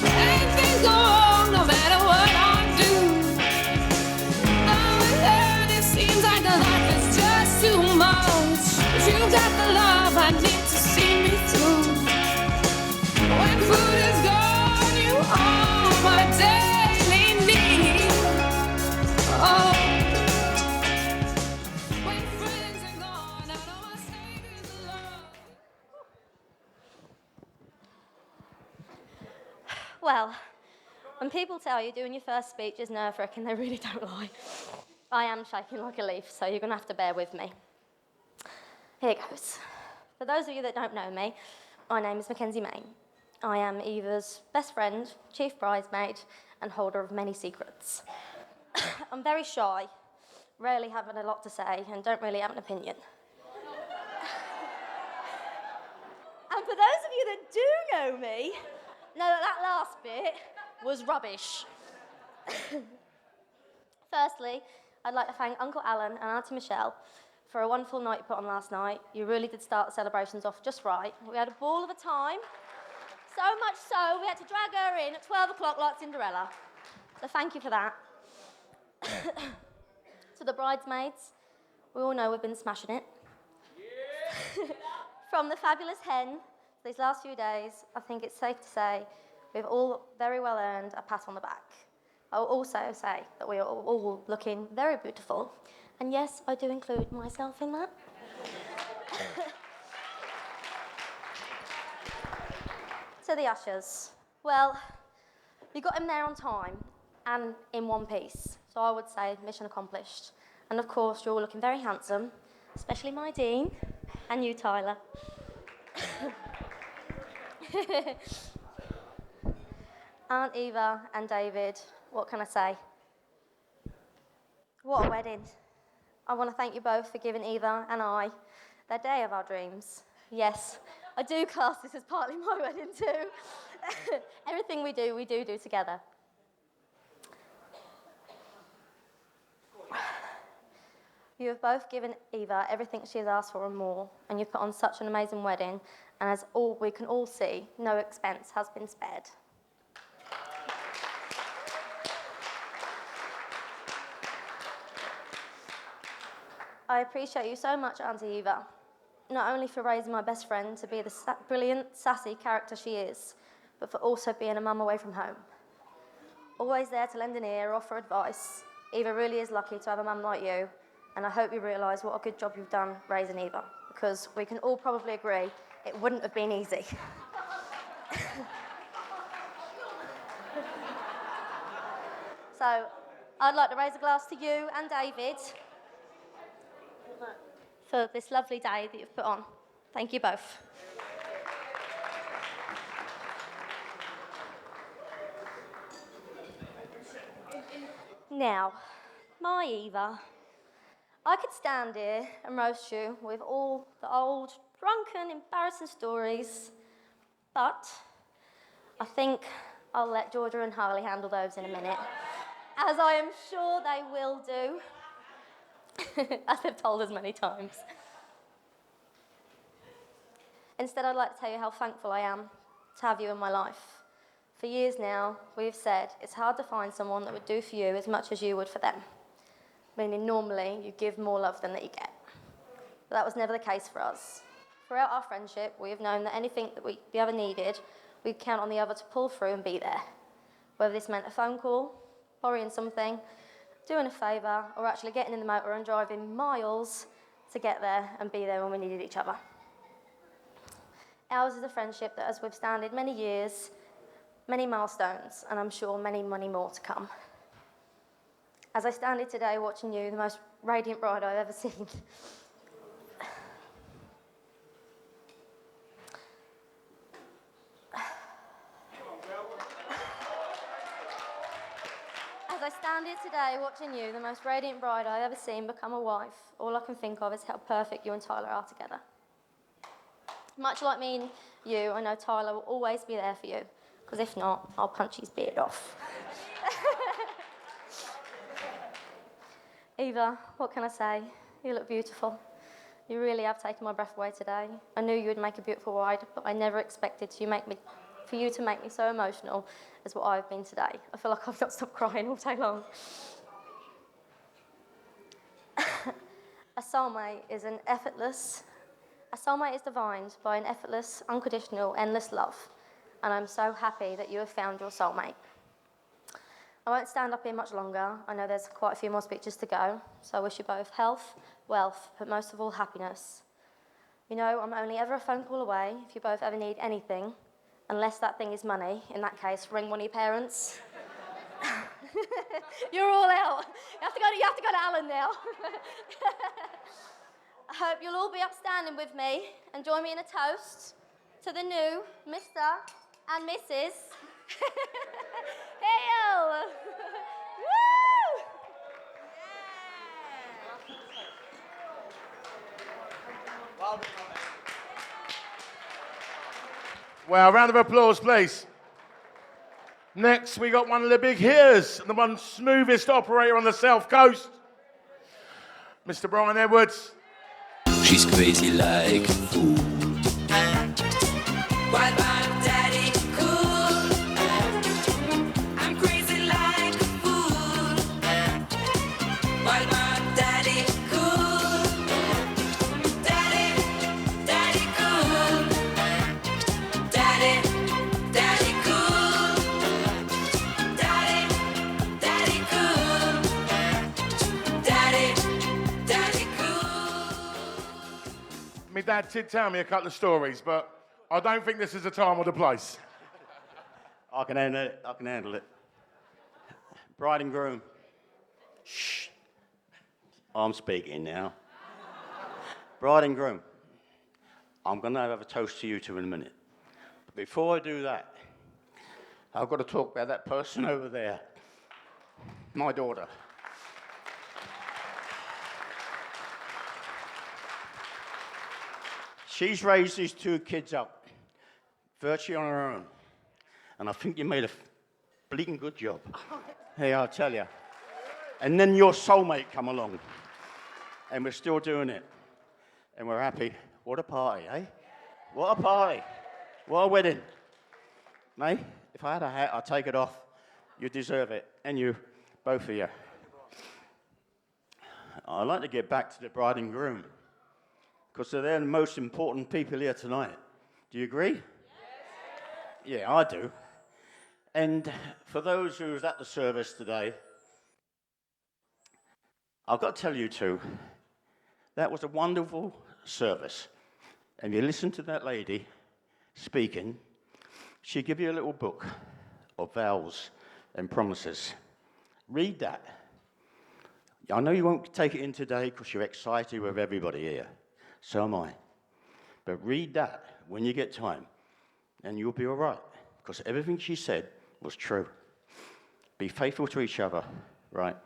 And things go wrong no matter what I do. Now and then it seems like the life is just too much. But you got the love I need to see me through. When food is gone, you are my daily need. Oh. When friends are gone, I know my Savior's love. Well, when people tell you doing your first speech is nerve-wracking, they really don't lie. I am shaking like a leaf, so you're going to have to bear with me. Here goes. For those of you that don't know me, my name is Mackenzie Main. I am Eva's best friend, chief bridesmaid, and holder of many secrets. I'm very shy, rarely having a lot to say, and don't really have an opinion. And for those of you that do know me, know that last bit was rubbish. Firstly, I'd like to thank Uncle Alan and Auntie Michelle for a wonderful night you put on last night. You really did start the celebrations off just right. We had a ball of a time, so much so we had to drag her in at 12 o'clock like Cinderella. So thank you for that. To the bridesmaids, we all know we've been smashing it. Yeah. From the fabulous hen these last few days, I think it's safe to say we've all very well earned a pat on the back. I will also say that we are all looking very beautiful. And yes, I do include myself in that. To the ushers. Well, you got him there on time and in one piece. So I would say mission accomplished. And of course, you're all looking very handsome, especially my Dean and you, Tyler. Aunt Eva and David, what can I say? What a wedding. I want to thank you both for giving Eva and I the day of our dreams. Yes, I do class this as partly my wedding too. Everything we do together. You have both given Eva everything she has asked for and more, and you've put on such an amazing wedding, and as all we can all see, no expense has been spared. I appreciate you so much, Auntie Eva, not only for raising my best friend to be the brilliant, sassy character she is, but for also being a mum away from home. Always there to lend an ear or offer advice, Eva really is lucky to have a mum like you, and I hope you realise what a good job you've done raising Eva, because we can all probably agree it wouldn't have been easy. So, I'd like to raise a glass to you and David for this lovely day that you've put on. Thank you both. Now, my Eva, I could stand here and roast you with all the old, drunken, embarrassing stories, but I think I'll let Georgia and Harley handle those in a minute, as I am sure they will do. As they've told us many times. Instead, I'd like to tell you how thankful I am to have you in my life. For years now, we've said it's hard to find someone that would do for you as much as you would for them. Meaning normally you give more love than that you get. But that was never the case for us. Throughout our friendship, we have known that anything that the other needed, we'd count on the other to pull through and be there. Whether this meant a phone call, borrowing something, doing a favour, or actually getting in the motor and driving miles to get there and be there when we needed each other. Ours is a friendship that has withstanded many years, many milestones, and I'm sure many more to come. As I stand here today watching you, the most radiant bride I've ever seen, As I stand here today watching you, the most radiant bride I've ever seen, become a wife, all I can think of is how perfect you and Tyler are together. Much like me and you, I know Tyler will always be there for you, because if not, I'll punch his beard off. Eva, what can I say? You look beautiful. You really have taken my breath away today. I knew you would make a beautiful bride, but I never expected for you to make me so emotional as what I've been today. I feel like I've not stopped crying all day long. A soulmate is defined by an effortless, unconditional, endless love. And I'm so happy that you have found your soulmate. I won't stand up here much longer. I know there's quite a few more speeches to go. So I wish you both health, wealth, but most of all, happiness. You know, I'm only ever a phone call away if you both ever need anything. Unless that thing is money. In that case, ring one of your parents. You're all out. You have to go to Alan now. I hope you'll all be upstanding with me and join me in a toast to the new Mr. and Mrs. Hill. Woo! Well, a round of applause, please. Next, we got one of the big hitters, the one smoothest operator on the South Coast, Mr. Brian Edwards. She's crazy like a fool. While my daddy cool, I'm crazy like a fool. While my daddy cool, daddy cool, daddy cool, daddy My dad did tell me a couple of stories, but I don't think this is the time or the place. I can handle it. I can handle it. Bride and groom. Shh. I'm speaking now. Bride and groom. I'm going to have a toast to you two in a minute. But before I do that, I've got to talk about that person over there. My daughter. She's raised these two kids up virtually on her own. And I think you made a bleeding good job. Hey, I'll tell you. And then your soulmate come along. And we're still doing it. And we're happy. What a party, eh? What a party. What a wedding. Mate, if I had a hat, I'd take it off. You deserve it. And you, both of you. I'd like to get back to the bride and groom. Because they're the most important people here tonight. Do you agree? Yes. Yeah, I do. And for those who was at the service today, I've got to tell you two, that was a wonderful service. And you listen to that lady speaking, she give you a little book of vows and promises. Read that. I know you won't take it in today because you're excited with everybody here. So am I. But read that when you get time, and you'll be all right. Because everything she said was true. Be faithful to each other, right?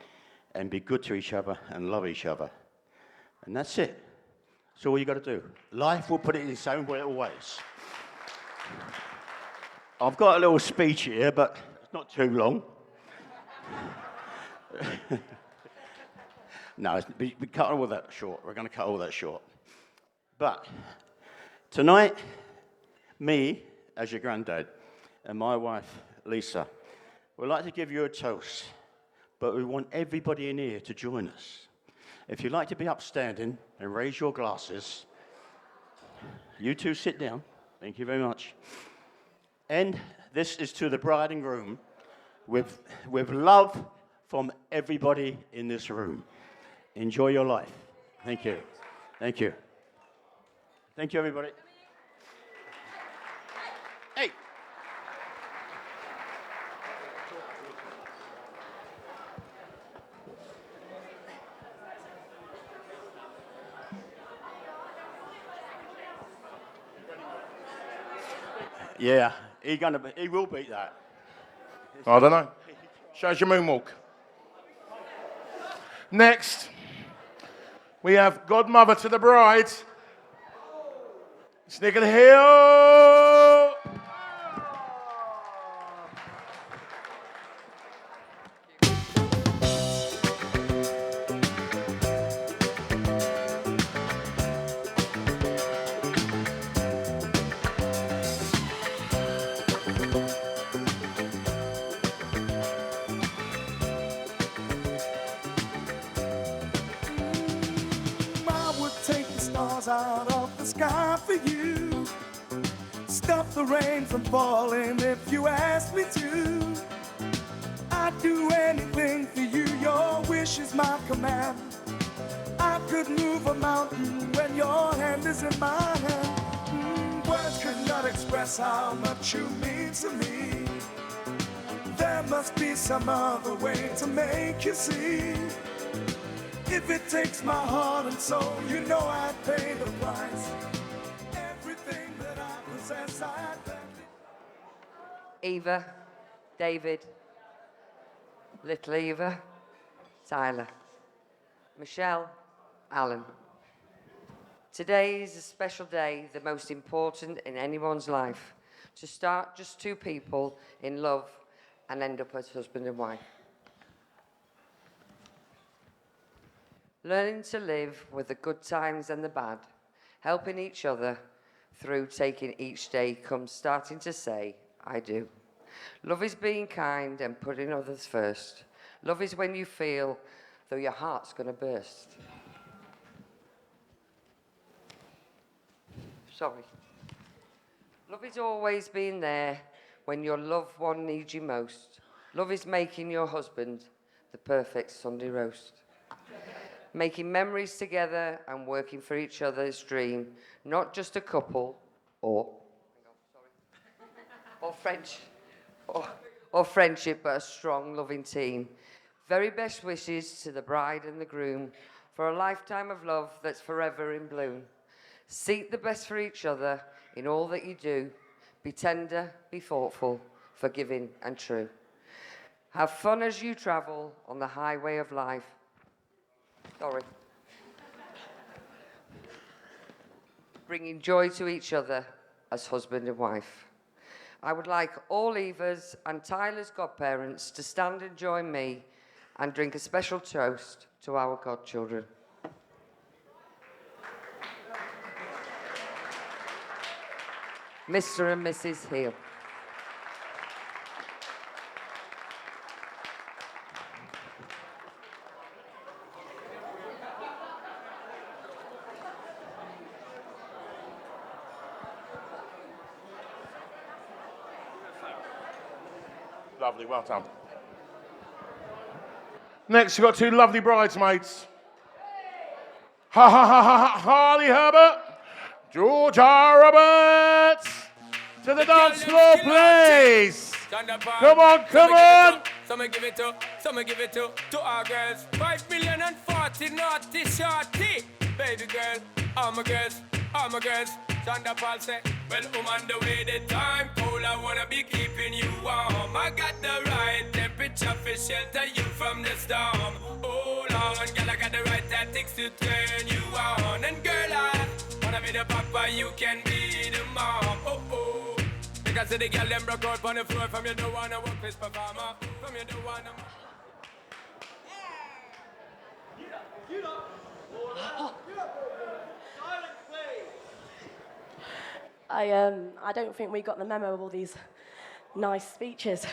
And be good to each other and love each other. And that's it. That's all you got to do. Life will put it in its own little ways. I've got a little speech here, but it's not too long. No, we cut all that short. We're going to cut all that short. But tonight, me, as your granddad, and my wife, Lisa, would like to give you a toast, but we want everybody in here to join us. If you'd like to be upstanding and raise your glasses, you two sit down. Thank you very much. And this is to the bride and groom with love from everybody in this room. Enjoy your life. Thank you. Thank you. Thank you, everybody. Hey. Yeah, he will beat that. I don't know. Shows your moonwalk. Next, we have godmother to the bride. Snicker Hill. I would take the stars out of the sky for you. Stop the rain from falling if you ask me to. I'd do anything for you, your wish is my command. I could move a mountain when your hand is in my hand. Words could not express how much you mean to me. There must be some other way to make you see. If it takes my heart and soul, you know I'd pay the price. Everything that I possess, I'd Eva, David, little Eva, Tyler, Michelle, Alan. Today is a special day, the most important in anyone's life. To start just two people in love and end up as husband and wife. Learning to live with the good times and the bad, helping each other through taking each day comes starting to say, I do. Love is being kind and putting others first. Love is when you feel though your heart's going to burst. Sorry. Love is always being there when your loved one needs you most. Love is making your husband the perfect Sunday roast. making memories together and working for each other's dream, not just a couple or friendship, but a strong, loving team. Very best wishes to the bride and the groom for a lifetime of love that's forever in bloom. Seek the best for each other in all that you do. Be tender, be thoughtful, forgiving and true. Have fun as you travel on the highway of life. Sorry. Bringing joy to each other as husband and wife. I would like all Eva's and Tyler's godparents to stand and join me and drink a special toast to our godchildren. Mr. and Mrs. Hill. Lovely, well done. Next, we've got two lovely bridesmaids. Harley Herbert, Georgia Roberts. To the dance floor, please. Come on, come on. Some give it to our girls. 5,040,000 naughty shorty. Baby girl, all my girls. Sandra Paul said, well, on the way the time cold, I wanna be keeping you warm. I got the right temperature for shelter you from the storm. Hold on, girl, I got the right tactics to turn you on. And girl, I wanna be the papa, you can be the mom. Oh, oh. Because the girl them broke out on the floor. From you don't wanna work with performer. From you don't wanna. I don't think we got the memo of all these nice speeches.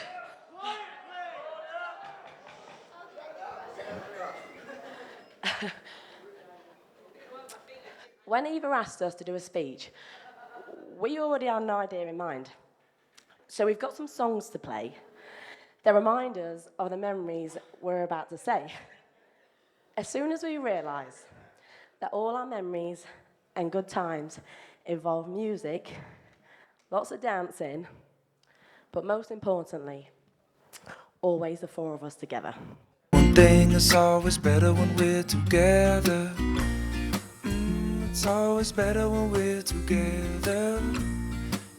When Eva asked us to do a speech, we already had an idea in mind. So we've got some songs to play that remind us of the memories we're about to say. As soon as we realise that all our memories and good times involve music, lots of dancing, but most importantly, always the four of us together. One thing is always better when we're together. It's always better when we're together.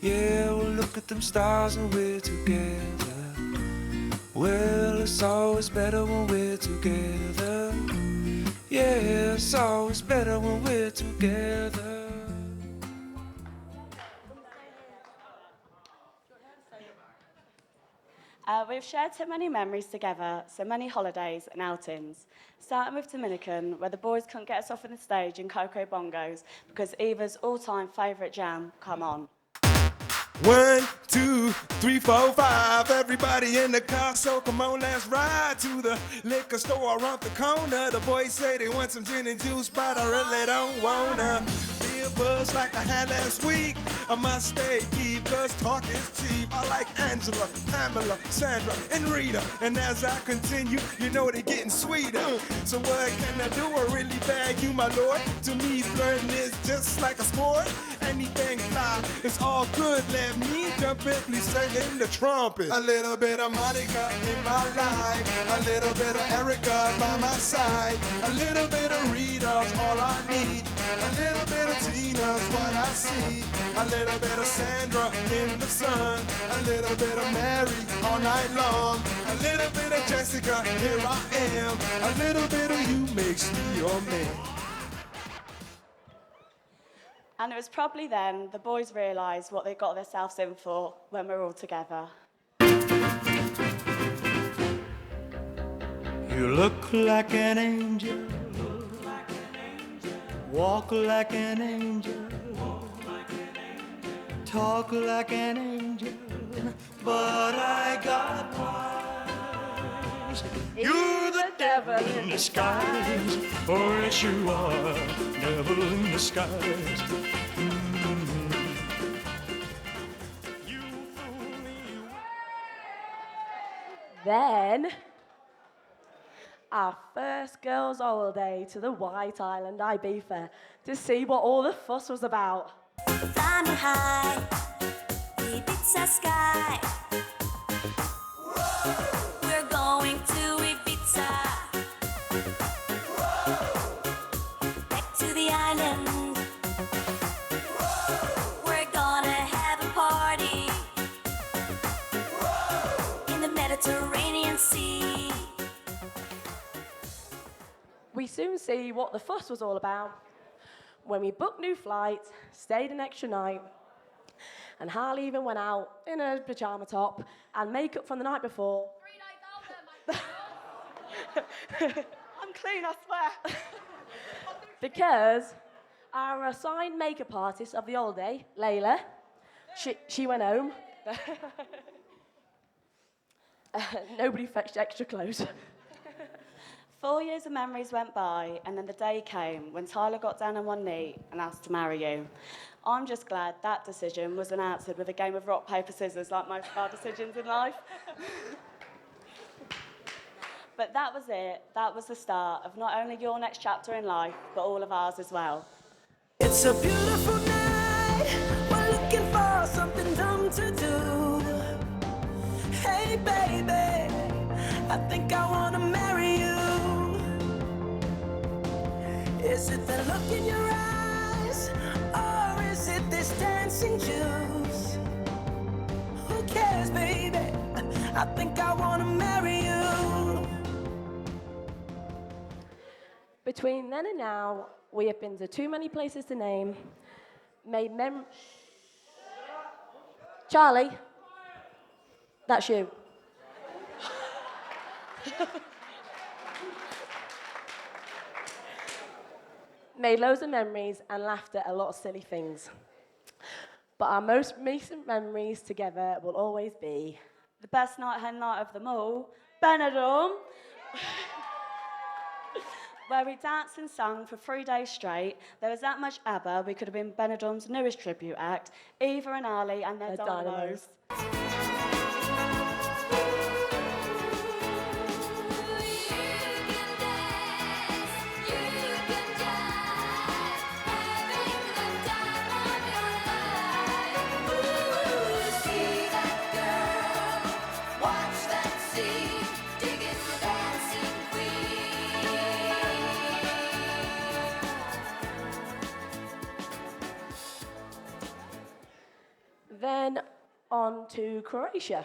Yeah, we'll look at them stars when we're together. Well, it's always better when we're together. Yeah, it's always better when we're together. We've shared so many memories together, so many holidays and outings. Starting with Dominican, where the boys couldn't get us off on the stage in Coco Bongos because Eva's all-time favourite jam, Come On. 1, 2, 3, 4, 5. Everybody in the car, so come on, let's ride to the liquor store around the corner. The boys say they want some gin and juice, but I really don't wanna be a buzz like I had last week. I must stay deep, cause talk is cheap. I like Angela, Pamela, Sandra, and Rita. And as I continue, you know they're getting sweeter. So what can I do? I really bag you, my lord. To me, flirting is just like a sport. Anything fly, it's all good. Let me jump in, please sing in the trumpet. A little bit of Monica in my life. A little bit of Erica by my side. A little bit of Rita's all I need. A little bit of Tina's what I see. A little bit of Sandra in the sun. A little bit of Mary all night long. A little bit of Jessica, here I am. A little bit of you makes me your man. And it was probably then the boys realised what they got themselves in for when we're all together. You look like an angel, walk like an angel, talk like an angel, but I got wise. You're the devil in disguise, or as you are, devil in disguise. Then our first girls' holiday to the White Island, Ibiza, to see what all the fuss was about. Fly me high, Ibiza sky. We're going to Ibiza. Back to the island. We're gonna have a party in the Mediterranean Sea. We soon see what the fuss was all about when we booked new flights, stayed an extra night, and Harley even went out in her pyjama top and makeup from the night before. 3 days older, I'm clean, I swear. Because our assigned makeup artist of the holiday, Layla, she went home. Nobody fetched extra clothes. 4 years of memories went by, and then the day came when Tyler got down on one knee and asked to marry you. I'm just glad that decision wasn't answered with a game of rock, paper, scissors like most of our decisions in life. But that was it. That was the start of not only your next chapter in life, but all of ours as well. It's a beautiful night. We're looking for something dumb to do. Hey, baby, I think I wanna marry you. Is it the look in your eyes, or is it this dancing juice? Who cares, baby? I think I wanna marry you. Between then and now, we have been to too many places to name, made Charlie, that's you. Made loads of memories and laughed at a lot of silly things. But our most recent memories together will always be the best night of them all, Benidorm, where we danced and sung for 3 days straight. There was that much ABBA, we could have been Benidorm's newest tribute act, Eva and Ali and their Dynamos. Then on to Croatia.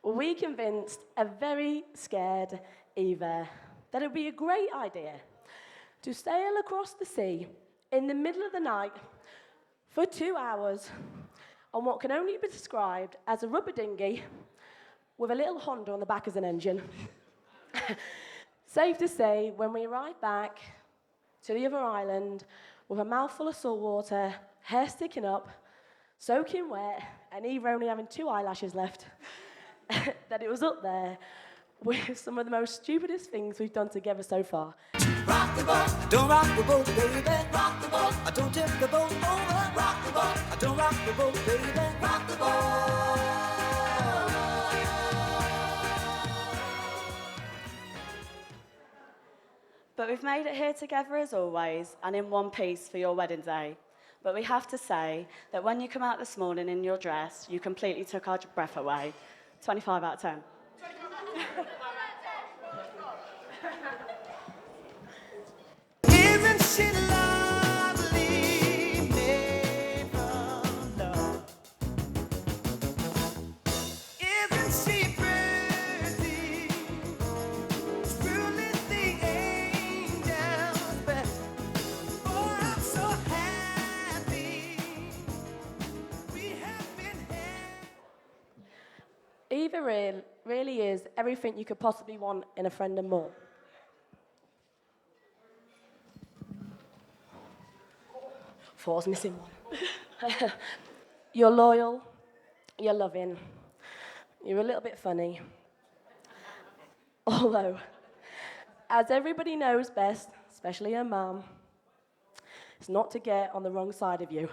We convinced a very scared Eva that it would be a great idea to sail across the sea in the middle of the night for 2 hours on what can only be described as a rubber dinghy with a little Honda on the back as an engine. Safe to say, when we arrived back to the other island with a mouthful of salt water, hair sticking up, soaking wet, and Eva only having 2 eyelashes left, that it was up there with some of the most stupidest things we've done together so far. Rock the boat, don't rock the boat, baby. Rock the boat, I don't tip the boat over. Rock the boat, I don't rock the boat, baby. Rock the boat. But we've made it here together as always, and in one piece for your wedding day. But we have to say that when you come out this morning in your dress, you completely took our breath away. 25 out of 10. Isn't she lovely, made from love? Isn't she pretty? Truly the angel's best. Oh, I'm so happy we have been here. Eva really is everything you could possibly want in a friend and more. Thought I was missing one. You're loyal, you're loving, you're a little bit funny. Although, as everybody knows best, especially her mum, it's not to get on the wrong side of you.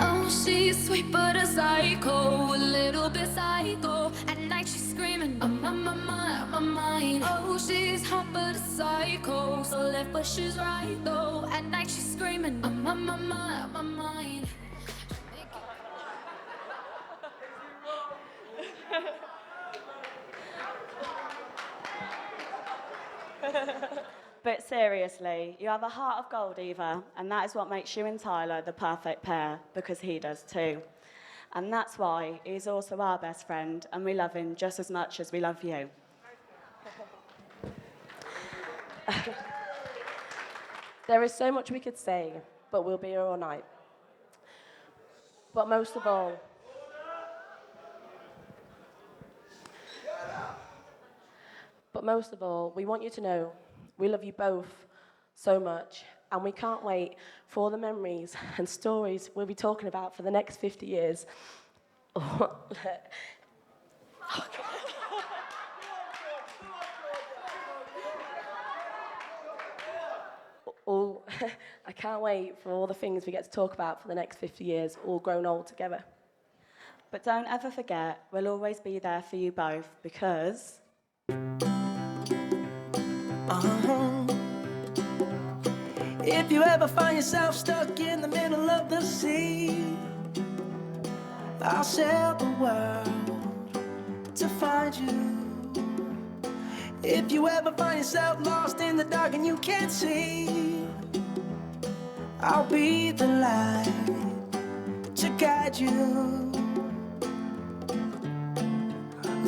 Oh, she's sweet but a psycho, a little bit psycho. At night she's screaming, I'm on my mind. Oh, she's hot but a psycho, so left but she's right though. At night she's screaming, I'm on my mind. But seriously, you have a heart of gold, Eva, and that is what makes you and Tyler the perfect pair, because he does too. And that's why he's also our best friend, and we love him just as much as we love you. There is so much we could say, but we'll be here all night. But most of all, we want you to know we love you both so much, and we can't wait for all the memories and stories we'll be talking about for the next 50 years. I can't wait for all the things we get to talk about for the next 50 years, all grown old together. But don't ever forget, we'll always be there for you both, because... If you ever find yourself stuck in the middle of the sea, I'll sail the world to find you. If you ever find yourself lost in the dark and you can't see, I'll be the light to guide you.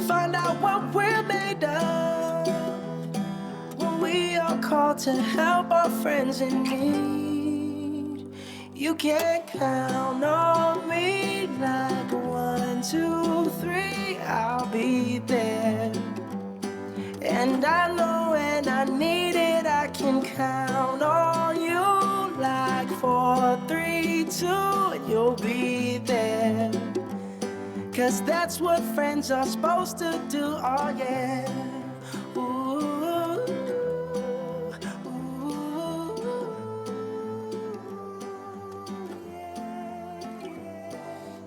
Find out what we're made of when we are called to help our friends in need. You can count on me like 1, 2, 3, I'll be there. And I know when I need it, I can count on you like 4, 3, 2, and you'll be there. 'Cause that's what friends are supposed to do, oh yeah.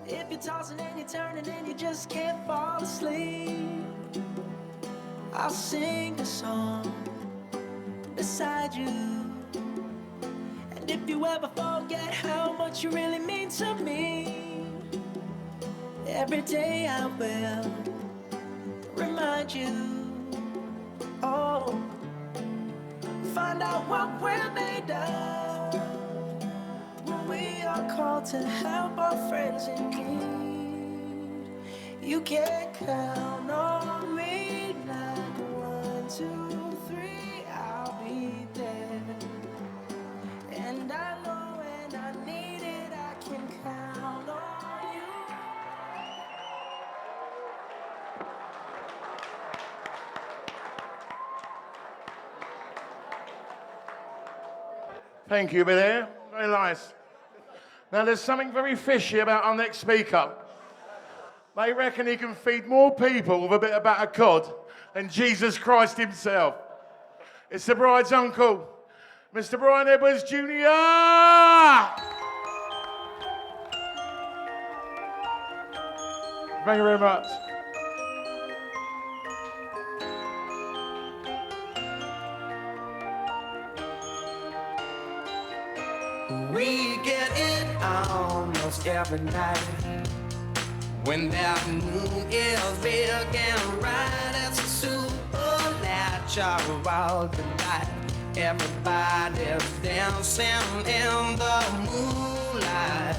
If you're tossing and you're turning and you just can't fall asleep, I'll sing a song beside you. And if you ever forget how much you really mean to me, every day I will remind you. Oh, find out what we're made of when we are called to help our friends in need. You can count on me like 1, 2, 3, I'll be there. And I know when I need it, I can count on you. Thank you, Billy. Very nice. Now, there's something very fishy about our next speaker. They reckon he can feed more people with a bit of batter cod than Jesus Christ himself. It's the bride's uncle, Mr. Brian Edwards Jr. Thank you very much. We get it almost every night. When that moon is big and bright, it's a supernatural delight. Everybody's dancing in the moonlight.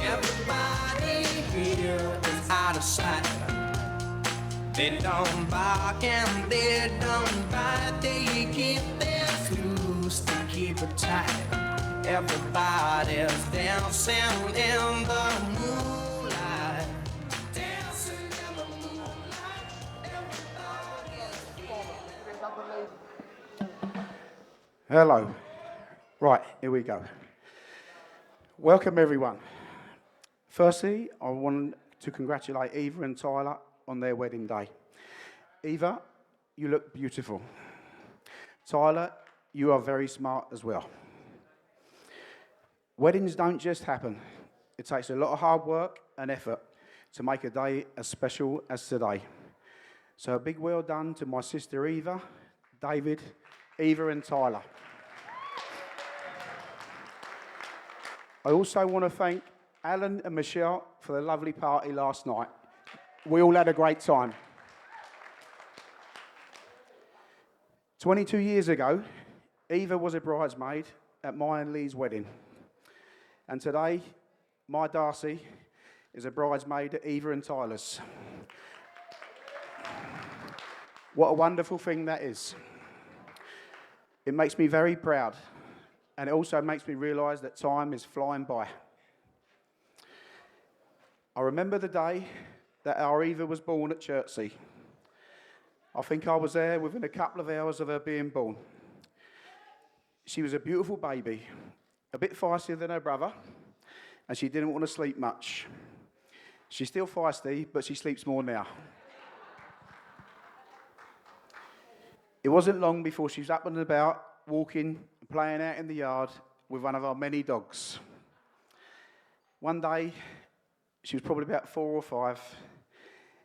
Everybody here is out of sight. They don't bark and they don't bite. They keep their fuse to keep it tight. Everybody's dancing in the moonlight. Dancing in the moonlight. Hello. Right, here we go. Welcome, everyone. Firstly, I want to congratulate Eva and Tyler on their wedding day. Eva, you look beautiful. Tyler, you are very smart as well. Weddings don't just happen. It takes a lot of hard work and effort to make a day as special as today. So a big well done to my sister Eva, David, Eva and Tyler. I also want to thank Alan and Michelle for the lovely party last night. We all had a great time. 22 years ago, Eva was a bridesmaid at my and Lee's wedding. And today, my Darcy is a bridesmaid at Eva and Tyler's. What a wonderful thing that is. It makes me very proud. And it also makes me realise that time is flying by. I remember the day that our Eva was born at Chertsey. I think I was there within a couple of hours of her being born. She was a beautiful baby, a bit feistier than her brother, and she didn't want to sleep much. She's still feisty, but she sleeps more now. It wasn't long before she was up and about, walking, playing out in the yard with one of our many dogs. One day, she was probably about 4 or 5.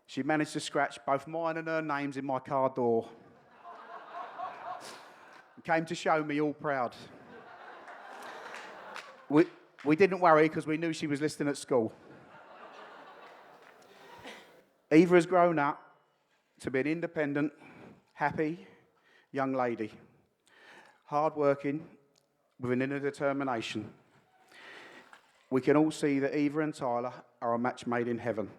She managed to scratch both mine and her names in my car door. Came to show me all proud. We didn't worry because we knew she was listening at school. Eva has grown up to be an independent, happy young lady. Hard-working, with an inner determination. We can all see that Eva and Tyler are a match made in heaven.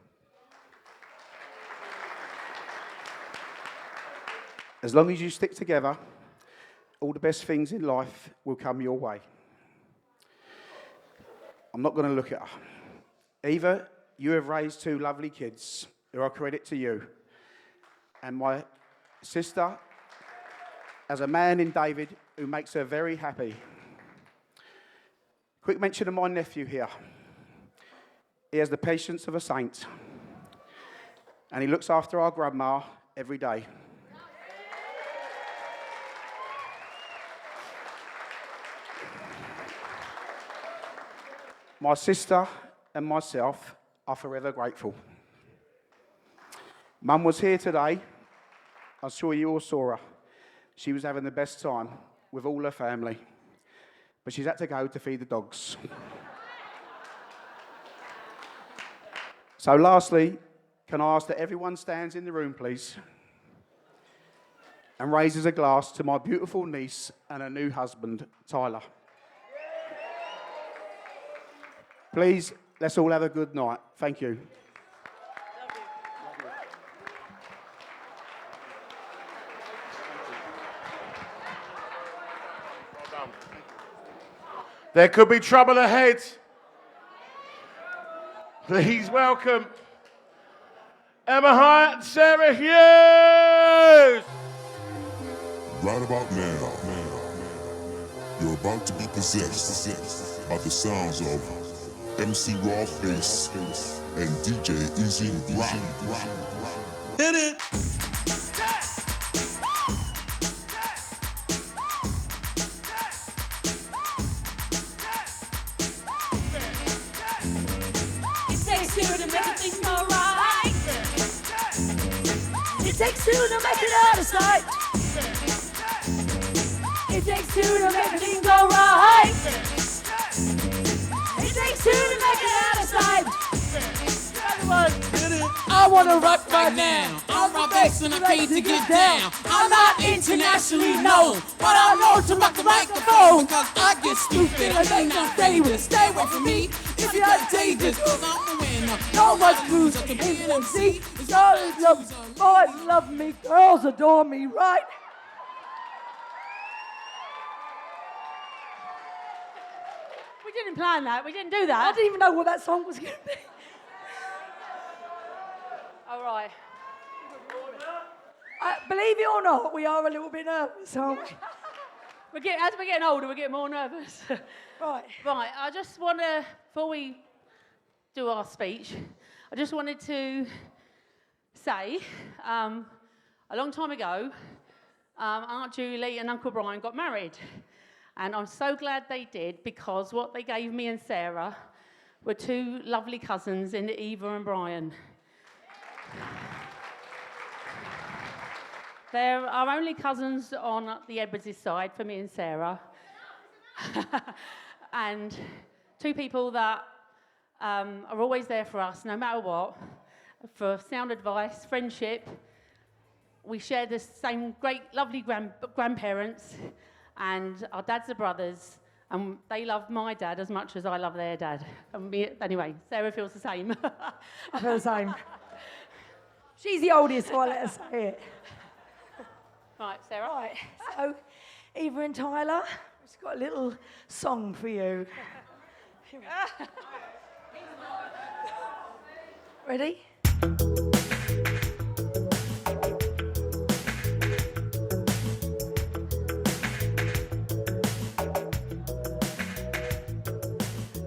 As long as you stick together, all the best things in life will come your way. I'm not going to look at her. Eva, you have raised 2 lovely kids who are a credit to you. And my sister has a man in David who makes her very happy. Quick mention of my nephew here. He has the patience of a saint. And he looks after our grandma every day. My sister and myself are forever grateful. Mum was here today. I'm sure you all saw her. She was having the best time with all her family. But she's had to go to feed the dogs. So lastly, can I ask that everyone stands in the room, please, and raises a glass to my beautiful niece and her new husband, Tyler. Please, let's all have a good night. Thank you. There could be trouble ahead. Please welcome Emma Hyatt, Sarah Hughes. Right about now, you're about to be possessed by the sounds of MC Raw Face and DJ Easy Rock. Hit it! Takes 2 to make it out of sight. It takes 2 to make everything go right. It takes 2 to make it out of sight. I wanna rock right now. I'm rock bass and I came to get down. I'm not internationally known, but I know to rock the microphone. Cause I get stupid and they not famous. Stay away from me if you got dangerous. Cause I'm the winner. No much blues I can be an MC. Girls love me, boys love me, girls adore me, right? We didn't plan that. We didn't do that. I didn't even know what that song was going to be. All right. Believe it or not, we are a little bit nervous, aren't we? As we're getting older, we get more nervous. Right. Right, I just want to, before we do our speech, I just wanted to say, a long time ago, Aunt Julie and Uncle Brian got married. And I'm so glad they did, because what they gave me and Sarah were two lovely cousins in Eva and Brian. They're our only cousins on the Edwards' side for me and Sarah. And two people that are always there for us, no matter what, for sound advice, friendship. We share the same great, lovely grandparents, and our dads are brothers, and they love my dad as much as I love their dad. Anyway, Sarah feels the same. I feel the same. She's the oldest, so I'll let her say it. Right, Sarah. Right, so Eva and Tyler, we've just got a little song for you. Ready?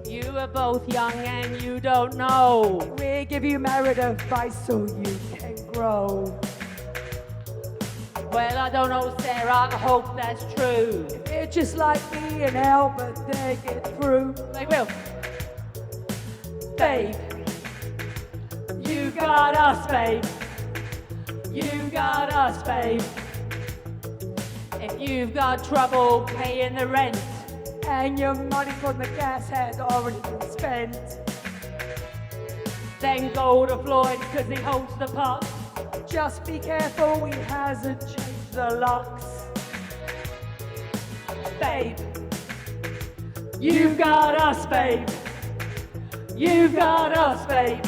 You are both young and you don't know. We give you married advice so you can grow. Well, I don't know, Sarah, I hope that's true. They're just like me and Albert, they get through. They will. Babe, you got us, babe. You got us, babe. If you've got trouble paying the rent, and your money from the gas has already been spent, then go to Floyd, because he holds the pot. Just be careful, he hasn't changed the locks. Babe, you got us, babe. You got us, babe.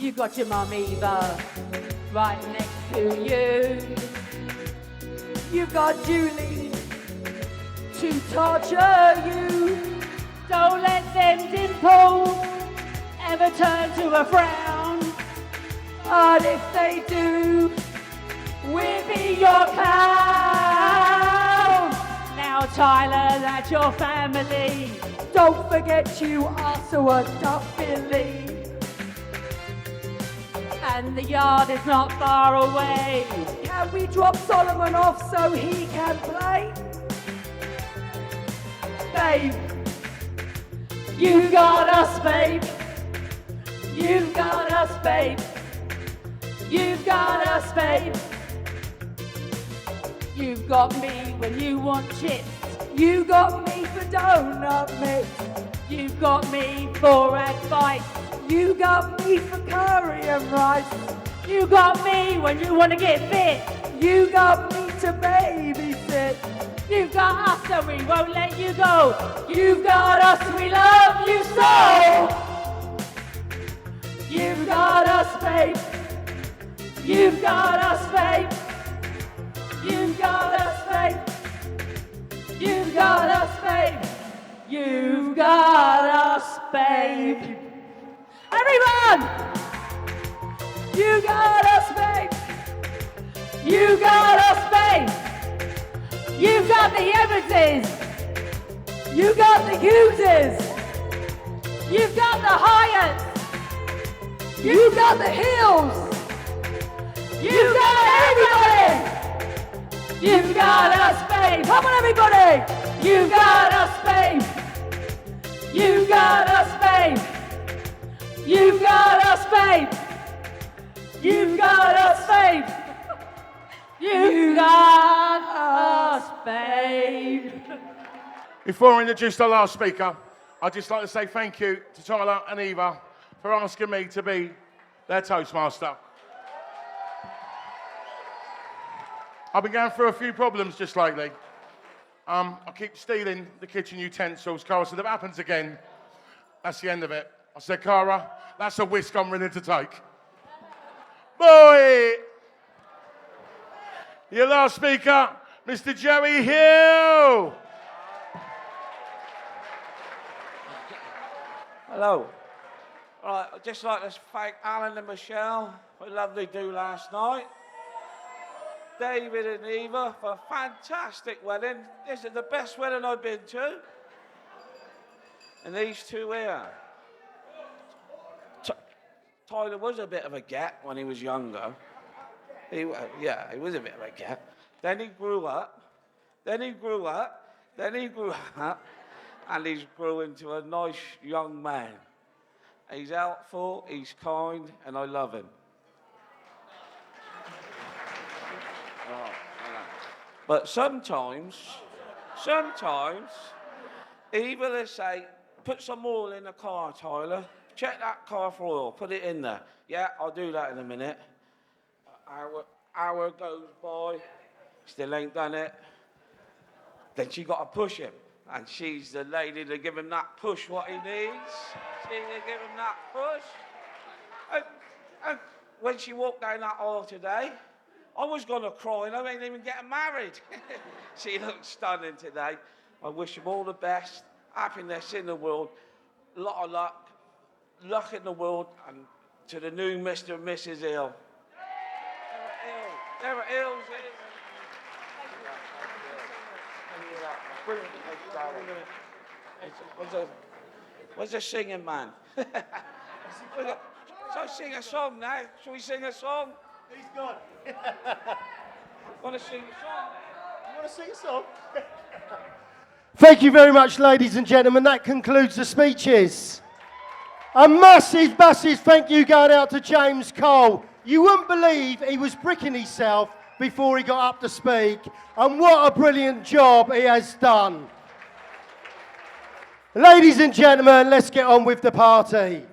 You got your mum Eva right next to you. You got Julie to torture you. Don't let them dimples ever turn to a frown. But if they do, we'll be your clown. Now, Tyler, that's your family. Don't forget you also adopt Billy. And the yard is not far away. Can we drop Solomon off so he can play? Babe, you got us, babe. You got us, babe. You've got us, babe. You've got me when you want chips. You got me for donut mix. You've got me for advice. You got me for curry and rice. You got me when you want to get fit. You got me to babysit. You've got us so we won't let you go. You've got us, we love you so. You've got us, babe. You've got us, babe. You've got us, babe. You've got us, babe. You've got us, babe. Everyone! You got us, babe. You got us, babe. You've got the Everses. You got the Hugheses. You've got the Hyatts. You got the Hills. You got everybody. You got us, babe. Come on, everybody. You got us, babe. You got us, babe. You got us, babe. You got us, babe. You got us, babe. Before I introduce the last speaker, I'd just like to say thank you to Tyler and Eva for asking me to be their Toastmaster. I've been going through a few problems just lately. I keep stealing the kitchen utensils. Cara said, if it happens again, that's the end of it. I said, Cara, that's a risk I'm willing to take. Boy! Your last speaker, Mr. Jerry Hill. Hello. All right, I'd just like to thank Alan and Michelle for a lovely do last night. David and Eva for a fantastic wedding. This is the best wedding I've been to. And these two here. Tyler was a bit of a gat when he was younger. He was a bit of a gat. Then he grew up. Then he grew up. Then he grew up. And he's grew into a nice young man. He's helpful, he's kind, and I love him. But sometimes, Eva will say, put some oil in the car, Tyler. Check that car for oil, put it in there. Yeah, I'll do that in a minute. Hour goes by, still ain't done it. Then she got to push him. And she's the lady to give him that push what he needs. She's to give him that push. And when she walked down that aisle today, I was going to cry and I ain't even getting married. She looks stunning today. I wish him all the best, happiness in the world, a lot of luck in the world, and to the new Mr. and Mrs. Hill. They're Hills. Where's the singing man? So sing a song now. Shall we sing a song? He's gone. Want to sing a song? You want to sing a song? Thank you very much, ladies and gentlemen. That concludes the speeches. A massive thank you going out to James Cole. You wouldn't believe he was bricking himself before he got up to speak. And what a brilliant job he has done. Ladies and gentlemen, let's get on with the party.